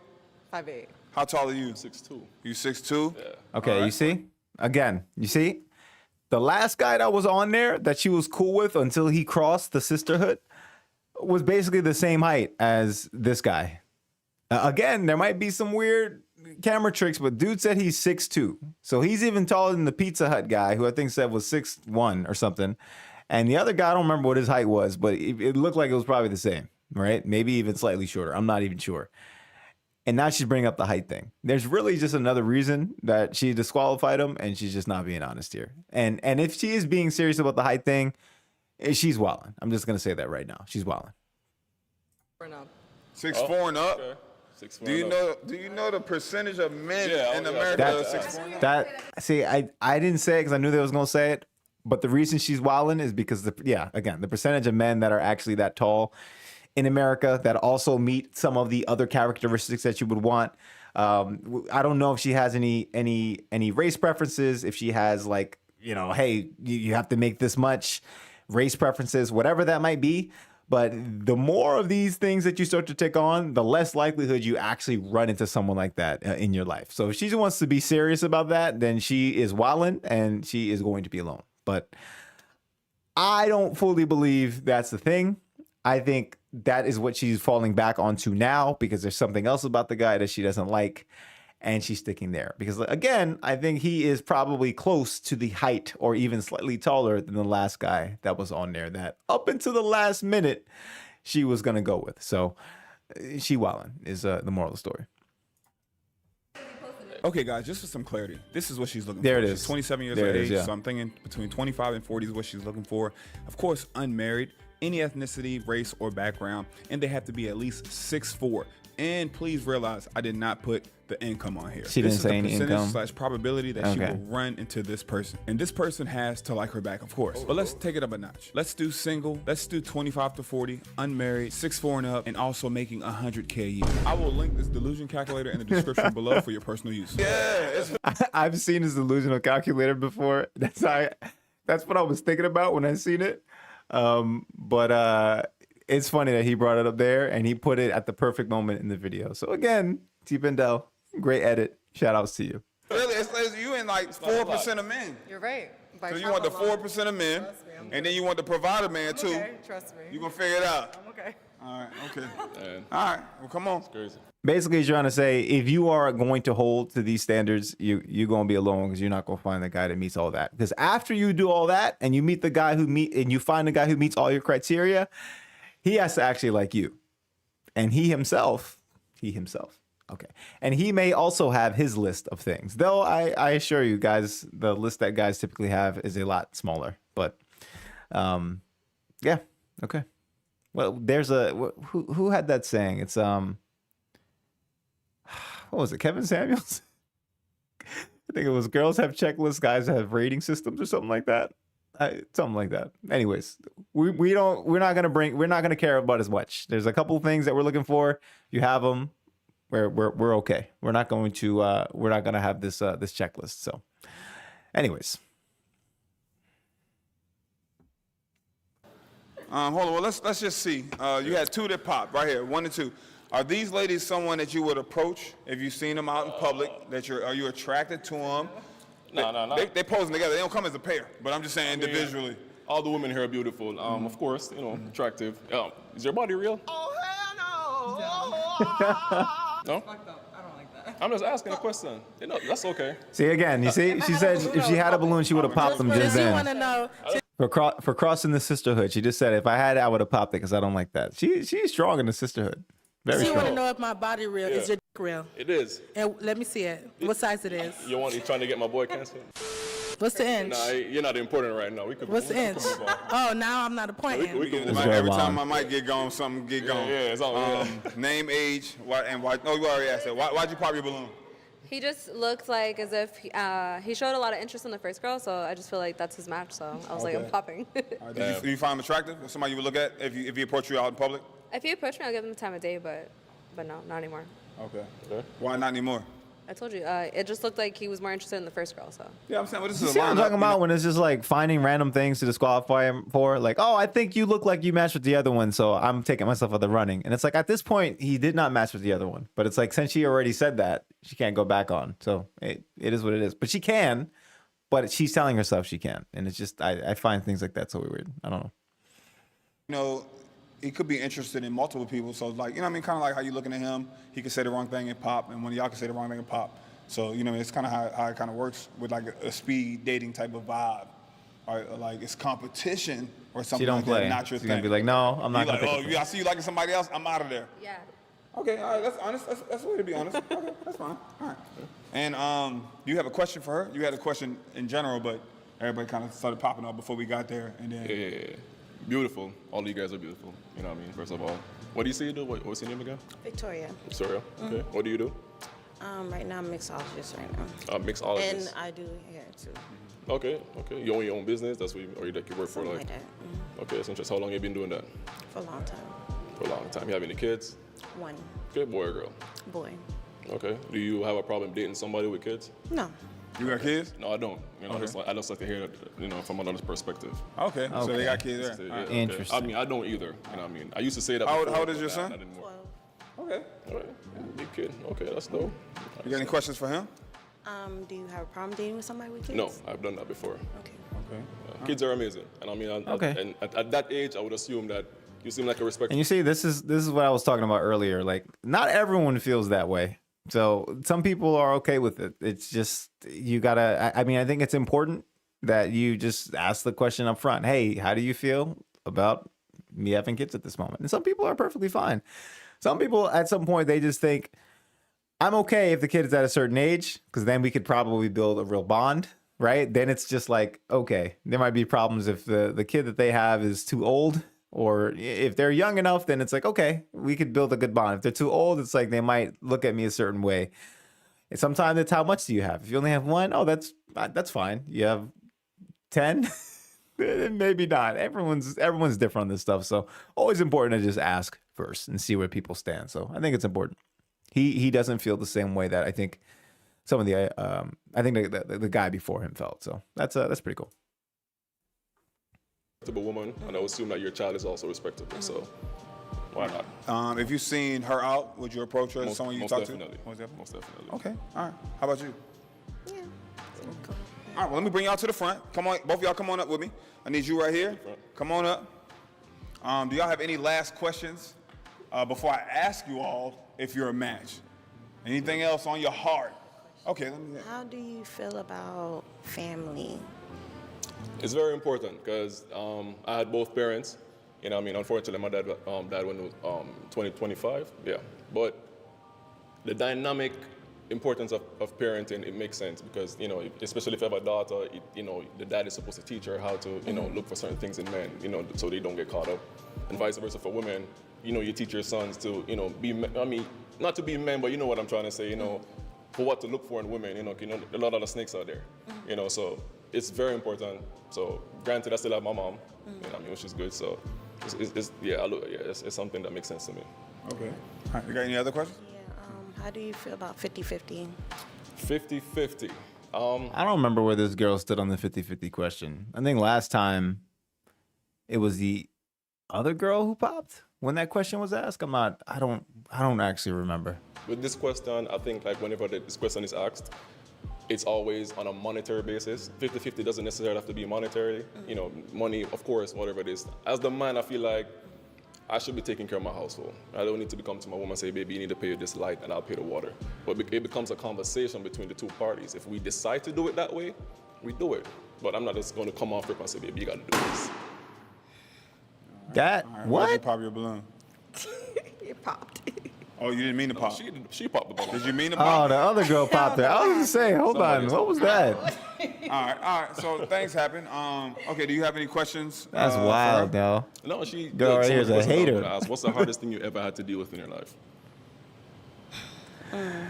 5'8". How tall are you? 6'2". You 6'2"? Yeah. Okay, All right. you see? Again, you see? The last guy that was on there that she was cool with until he crossed the sisterhood was basically the same height as this guy. Again, there might be some weird camera tricks, but dude said he's 6'2". So he's even taller than the Pizza Hut guy, who I think said was 6'1" or something. And the other guy, I don't remember what his height was, but it looked like it was probably the same, right? Maybe even slightly shorter. I'm not even sure. And now she's bringing up the height thing. There's really just another reason that she disqualified him, and she's just not being honest here. And if she is being serious about the height thing, she's wilding. I'm just gonna say that right now. She's wilding. Grown up. 6'4" and up. Okay. 6'4" Do you and up. know the percentage of men Yeah, in yeah. America that are 6'4" and up? See, I didn't say it because I knew they was gonna say it, but the reason she's wilding is because the percentage of men that are actually that tall in America that also meet some of the other characteristics that you would want. I don't know if she has any race preferences, if she has like, you know, hey, you have to make this much, race preferences, whatever that might be. But the more of these things that you start to take on, the less likelihood you actually run into someone like that in your life. So if she wants to be serious about that, then she is wilding and she is going to be alone. But I don't fully believe that's the thing. I think that is what she's falling back onto now because there's something else about the guy that she doesn't like. And she's sticking there because, again, I think he is probably close to the height or even slightly taller than the last guy that was on there that up until the last minute she was going to go with. So she wildin' is the moral of the story. Okay, guys, just for some clarity, this is what she's looking There for. it is. She's 27 years There of it is, age, yeah. so I'm thinking between 25 and 40 is what she's looking for. Of course, unmarried, any ethnicity, race, or background, and they have to be at least 6'4". And please realize I did not put the income on here. She didn't say any income. / probability that she will run into this person. And this person has to like her back, of course. But let's take it up a notch. Let's do single. Let's do 25 to 40, unmarried, 6'4" and up, and also making 100K a year. I will link this delusion calculator in the description below for your personal use. Yeah, I've seen his delusional calculator before. That's what I was thinking about when I seen it. But it's funny that he brought it up there and he put it at the perfect moment in the video. So again, TPindell, great edit. Shout outs to you. really, it's you in like 4% of men. You're right. So you want the 4% of men, and then you want the provider man too. Okay, trust me. You gonna figure it out. I'm okay. All right, okay. Man, All right, well, come on. crazy. Basically, he's trying to say if you are going to hold to these standards, you're going to be alone because you're not going to find the guy that meets all that. Because after you do all that and you meet the guy and you find the guy who meets all your criteria, he has to actually like you. And he himself, okay. And he may also have his list of things. Though I assure you guys, the list that guys typically have is a lot smaller. But yeah, okay. Well, there's who had that saying? It's what was it? Kevin Samuels? I think it was girls have checklists, guys have rating systems or something like that. Something like that. Anyways, we're not gonna care about as much. There's a couple of things that we're looking for. You have them. We're okay. We're not going to have this this checklist. So, anyways. Hold on. Well, let's just see. You had two that popped right here, 1 and 2. Are these ladies someone that you would approach if you've seen them out in public? Are you attracted to them? No. They posing together. They don't come as a pair, but I'm just saying individually. All the women here are beautiful. Of course, attractive. Is your body real? Oh, hell no. No? I'm just asking a question. That's okay. See again. You see, she said if she had a balloon, she would have popped them just Does she want then. to know? For crossing the sisterhood, she just said if I had it, I would have popped it because I don't like that. She's strong in the sisterhood. Very She want to strong. know if my body real. Is your dick real? It is. And let me see it. What size it is? You trying to get my boy canceled? What's the inch? Nah, you're not important right now. What's the inch? Oh, now I'm not appointing. We can move Let's on. go Every along. time I might get gone, something get gone. Yeah, it's all Name, age, and why? No, you already asked that. Why'd you pop your balloon? He just looked like as if he showed a lot of interest in the first girl, so I just feel like that's his match. So I was like, I'm popping. All right, do you find him attractive? Or somebody you would look at if he approached you out in public? If he approached me, I'll give him the time of day, but no, not anymore. Okay. Why not anymore? I told you, it just looked like he was more interested in the first girl. So Yeah, I'm saying, well, this You is see a what I'm lineup. talking about when it's just like finding random things to disqualify him for? Like, oh, I think you look like you matched with the other one, so I'm taking myself out of the running. And it's like at this point, he did not match with the other one. But it's like since she already said that, she can't go back on. So it is what it is. But she can, but she's telling herself she can. And it's just, I find things like that so weird. I don't know. You know, he could be interested in multiple people. So, like, you know what I mean? Kind of like how you looking at him. He could say the wrong thing and pop, and one of y'all could say the wrong thing and pop. So, you know, it's kind of how it kind of works with like a speed dating type of vibe. Or like it's competition or something She don't like play. that, not your She's thing. going to be like, no, I'm not You going like, to oh, I see you liking somebody else, I'm out of there. yeah. Okay, all right, that's honest. That's the way to be honest. Okay, that's fine. All right. And you have a question for her? You had a question in general, but everybody kind of started popping up before we got there, and then. Yeah. Beautiful. All you guys are beautiful. You know what I mean? First of all. What do you say you do? What's your name again? Victoria. Victoria. Okay. What do you do? Right now, I'm a mixologist right now. Mixologist. And I do hair too. Okay. You own your own business? That's what you work for? Something like that. Okay, that's interesting. How long have you been doing that? For a long time. For a long time. You have any kids? One. Okay, boy or girl? Boy. Okay. Do you have a problem dating somebody with kids? No. You got kids? No, I don't. You know, I just like to hear that, from another perspective. Okay. So they got kids there. Yeah, All right. okay. Interesting. I mean, I don't either. You know what I mean? I used to say that How old- before, how old is but your not- son? not anymore. 12. Okay. All right. Big kid. Okay, that's dope. You got any questions for him? Do you have a problem dating with somebody with kids? No, I've done that before. Okay. Okay. Kids are amazing, and I mean, and at that age, I would assume that you seem like a respectful. And you see, this is what I was talking about earlier. Like, not everyone feels that way. So some people are okay with it. It's just you gotta. I mean, I think it's important that you just ask the question up front. Hey, how do you feel about me having kids at this moment? And some people are perfectly fine. Some people, at some point, they just think, I'm okay if the kid is at a certain age, because then we could probably build a real bond, right? Then it's just like, okay, there might be problems if the kid that they have is too old, or if they're young enough, then it's like, okay, we could build a good bond. If they're too old, it's like they might look at me a certain way. And sometimes it's how much do you have? If you only have one, oh, that's fine. You have 10, maybe not. Everyone's different on this stuff, so always important to just ask first and see where people stand. So I think it's important. He doesn't feel the same way that I think some of the the guy before him felt. So that's pretty cool. Respectable woman, and I would assume that your child is also respectable. So why not? If you've seen her out, would you approach her as someone you talk definitely. to? Most definitely. Most definitely. Okay. All right. How about you? Yeah. All right. Well, let me bring y'all to the front. Come on, both of y'all, come on up with me. I need you right here. Come on up. Do y'all have any last questions before I ask you all if you're a match? Anything else on your heart? Okay. Let me. How do you feel about family? It's very important because I had both parents. You know, I mean, unfortunately, my dad died when he was 25. Yeah, but the dynamic importance of parenting, it makes sense because, you know, especially if you have a daughter, the dad is supposed to teach her how to, look for certain things in men, so they don't get caught up, and vice versa for women. You teach your sons to, be, not to be men, but you know what I'm trying to say, for what to look for in women, a lot of the snakes out there, so it's very important. So granted, I still have my mom, which is good. So it's something that makes sense to me. Okay. All right. You got any other questions? Yeah. How do you feel about 50-50? 50-50. I don't remember where this girl stood on the 50-50 question. I think last time it was the other girl who popped when that question was asked. I don't actually remember. With this question, I think like whenever this question is asked, it's always on a monetary basis. 50-50 doesn't necessarily have to be monetary. Money, of course, whatever it is. As the man, I feel like I should be taking care of my household. I don't need to come to my woman and say, baby, you need to pay this light and I'll pay the water. But it becomes a conversation between the two parties. If we decide to do it that way, we do it. But I'm not just going to come off rip and say, baby, you got to do this. That, All right. what? Why'd you pop your balloon? It popped. Oh, you didn't mean to pop. She popped the ball. Did you mean to Oh, pop? the other girl popped there. I was gonna say, hold on, what was that? All right. So things happen. Okay. Do you have any questions? That's for wild, her? though. No, she. Girl right here's a hater. What's the hardest thing you ever had to deal with in your life? I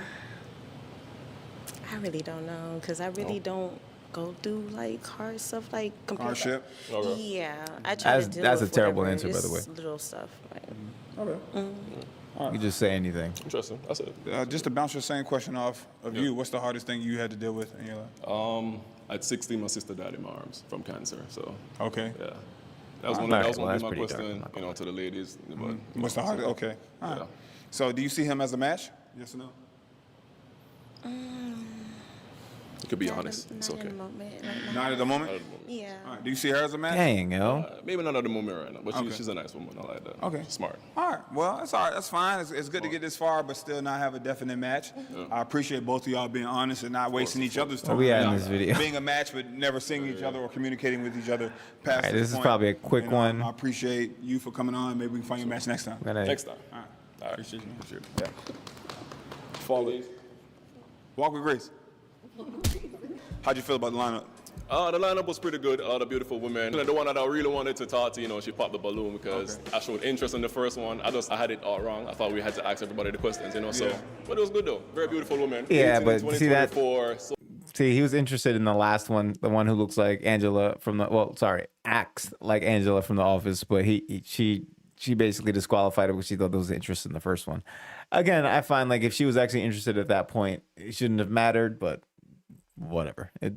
really don't know, because I really don't go through like hard stuff like Hardship? Okay. Yeah, I try to deal That's with a terrible whatever. answer, by the It's way. little stuff. Like, Okay. You can just say anything. Interesting. That's it. Just to bounce your same question off of you, what's the hardest thing you had to deal with in your life? At 16, my sister died in my arms from cancer. So Okay. yeah, that was All one. right, That was well, one of that's my pretty question, dark. to the ladies. But What's the hardest? Okay. All right. Yeah. So do you see him as a match? Yes or no? You could be honest. It's not okay. in the moment right now. Not at the moment? Yeah. All right. Do you see her as a match? Dang, yo. Maybe not at the moment right now, but Okay. she's a nice woman. I like that. Okay. She's smart. All right. Well, that's all right. That's fine. It's good to get this far, but still not have a definite match. I appreciate both of y'all being honest and not wasting each other's time. Where we at in Not this video? Being a match, but never seeing each other or communicating with each other past All right, this this is point. probably a quick one. I appreciate you for coming on. Maybe we can find you a match next time. We're gonna- Next time. All right. All right. Appreciate you. Appreciate it. Yeah. Follow. Walk with grace. How'd you feel about the lineup? The lineup was pretty good. The beautiful women. And the one that I really wanted to talk to, she popped the balloon because I showed interest in the first one. I had it all wrong. I thought we had to ask everybody the questions, So, but it was good though. Very beautiful woman. Yeah, 18, but 20, see that. 24, so See, he was interested in the last one, the one who looks like Angela from acts like Angela from The Office, but she basically disqualified it because she thought there was interest in the first one. Again, I find like if she was actually interested at that point, it shouldn't have mattered, but whatever. I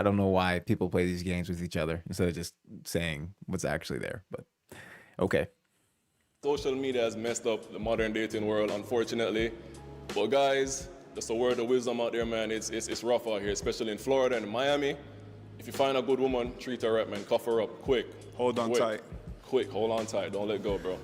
don't know why people play these games with each other instead of just saying what's actually there, but okay. social media has messed up the modern dating world, unfortunately. But guys, just a word of wisdom out there, man. It's rough out here, especially in Florida and Miami. If you find a good woman, treat her right, man. Cuff her up quick. Hold on tight. Quick, hold on tight. Don't let go, bro.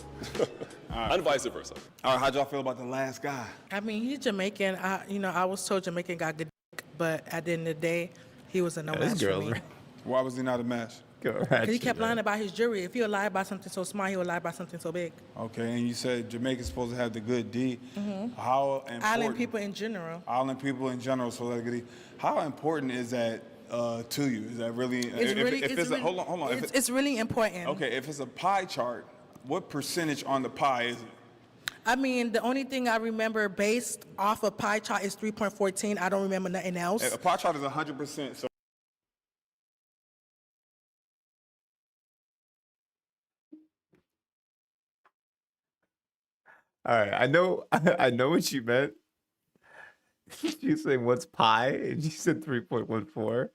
Right. And vice versa. All right, how'd y'all feel about the last guy? I mean, he's Jamaican. I was told Jamaican got good dick, but at the end of the day, he was a no match for me. Why was he not a match? Because he kept lying about his jury. If he would lie about something so small, he would lie about something so big. Okay, and you said Jamaica's supposed to have the good D. How important? Island people in general. Island people in general, so like, how important is that to you? Is that really? Hold on. It's really important. Okay, if it's a pie chart, what percentage on the pie is it? I mean, the only thing I remember based off of pie chart is 3.14. I don't remember nothing else. A pie chart is 100%. So. All right, I know what you meant. She was saying what's pi, and she said 3.14.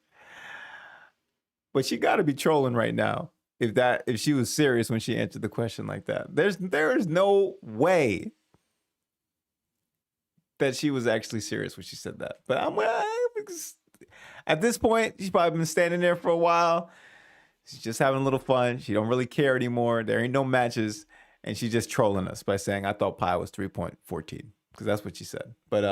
But she got to be trolling right now. If she was serious when she answered the question like that, there is no way that she was actually serious when she said that. But at this point, she's probably been standing there for a while. She's just having a little fun. She don't really care anymore. There ain't no matches. And she's just trolling us by saying, I thought pi was 3.14, because that's what she said. But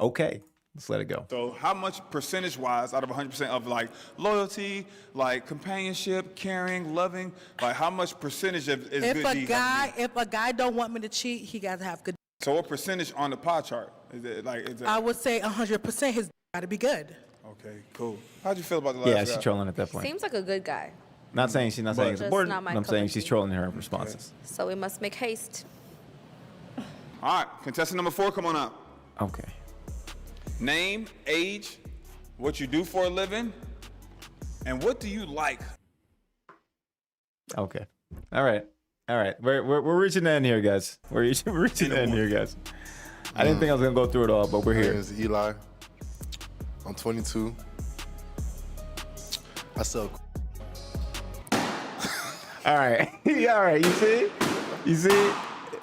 okay, let's let it go. So how much percentage-wise out of 100% of like loyalty, like companionship, caring, loving, like how much percentage is good? If a guy don't want me to cheat, he got to have good. So what percentage on the pie chart? I would say 100% his got to be good. Okay, cool. How'd you feel about the last guy? Yeah, she's trolling at that point. Seems like a good guy. Not saying she's not saying it's important. not my I'm cup saying of she's tea. trolling her responses. So we must make haste. All right, contestant number 4, come on up. Okay. Name, age, what you do for a living, and what do you like? Okay. All right. We're reaching the end here, guys. We're reaching the end here, guys. I didn't think I was gonna go through it all, but we're My here. name is Eli. I'm 22. I sell. All right. Yeah, all right. You see?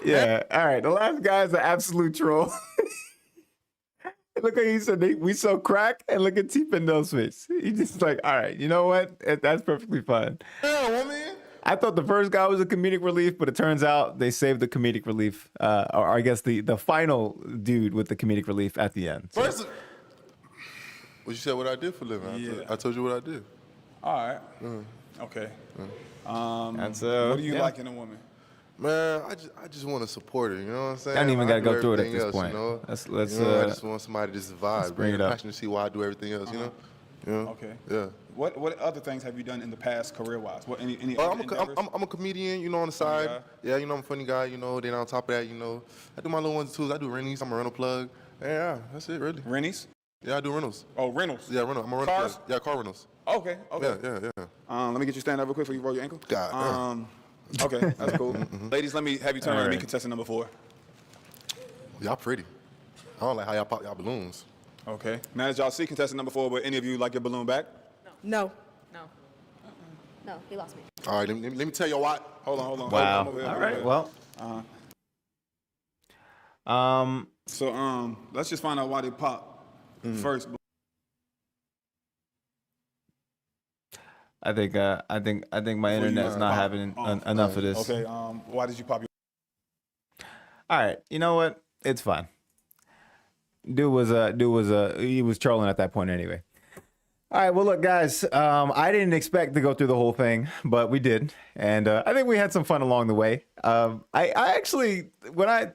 Yeah. All right. The last guy's an absolute troll. Look like he said we sell crack, and look at TPindell's face. He's just like, all right, you know what? That's perfectly fine. Yeah, woman. I thought the first guy was a comedic relief, but it turns out they saved the comedic relief, or I guess the final dude with the comedic relief at the end. So. First, well, you said what I did for a living. Yeah. I told you what I did. All right. Okay. That's what do you like in a woman? Man, I just want to support her. You know what I'm saying? I don't even gotta do go through it at everything this else, point. You know? Let's I just want somebody to just vibe. bring it up. Passion to see why I do everything else. You know? Okay. Yeah. What other things have you done in the past career-wise? What any Oh, other endeavors? I'm a comedian, you know, on the side. guy? Yeah, you know, I'm a funny guy, you know. Then on top of that, you know, I do my little ones and twos. I do rentals. I'm a rental plug. Yeah, that's it, really. Rennies? Yeah, I do rentals. Oh, rentals. Yeah, rental. I'm a rental Cars? plug. Yeah, car rentals. Okay. Yeah. Let me get you stand up real quick before you roll your ankle. God, Okay, that's cool. Ladies, let me have you turn All around to me, right. contestant number 4. Y'all pretty. I don't like how y'all pop y'all balloons. Okay. Now that y'all see contestant number 4, but any of you like your balloon back? No. No, he lost me. All right, let me tell you why. Hold on. Wow. I'm over here, All I'm right. over here. Well. So let's just find out why they pop first. I think my internet's not having enough of this. Okay. Why did you pop your? All right. You know what? It's fine. Dude was he was trolling at that point anyway. All right. Well, look, guys. I didn't expect to go through the whole thing, but we did, and I think we had some fun along the way. I actually, when I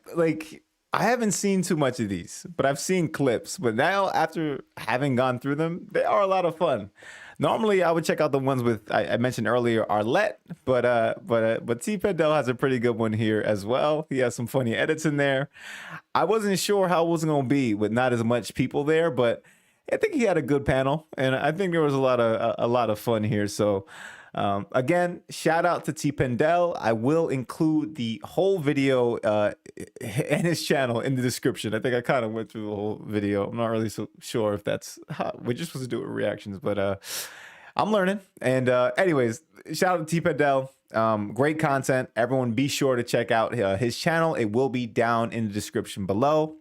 I haven't seen too much of these, but I've seen clips. But now, after having gone through them, they are a lot of fun. Normally, I would check out the ones with I mentioned earlier, Arlette, but TPindell has a pretty good one here as well. He has some funny edits in there. I wasn't sure how it was going to be with not as much people there, but I think he had a good panel, and I think there was a lot of fun here. So. Again, shout out to TPindell. I will include the whole video and his channel in the description. I think I kind of went through the whole video. I'm not really so sure if that's how we're just supposed to do it with reactions, but I'm learning. And anyways, shout out to TPindell. Great content. Everyone be sure to check out his channel. It will be down in the description below.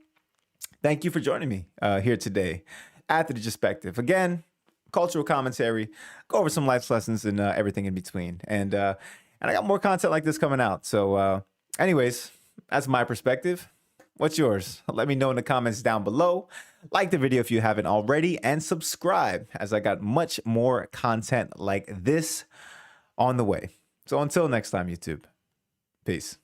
Thank you for joining me here today at The Perspective. Again, cultural commentary, go over some life lessons and everything in between. And I got more content like this coming out. So anyways, that's my perspective. What's yours? Let me know in the comments down below. Like the video if you haven't already, and subscribe, as I got much more content like this on the way. So until next time, YouTube, peace.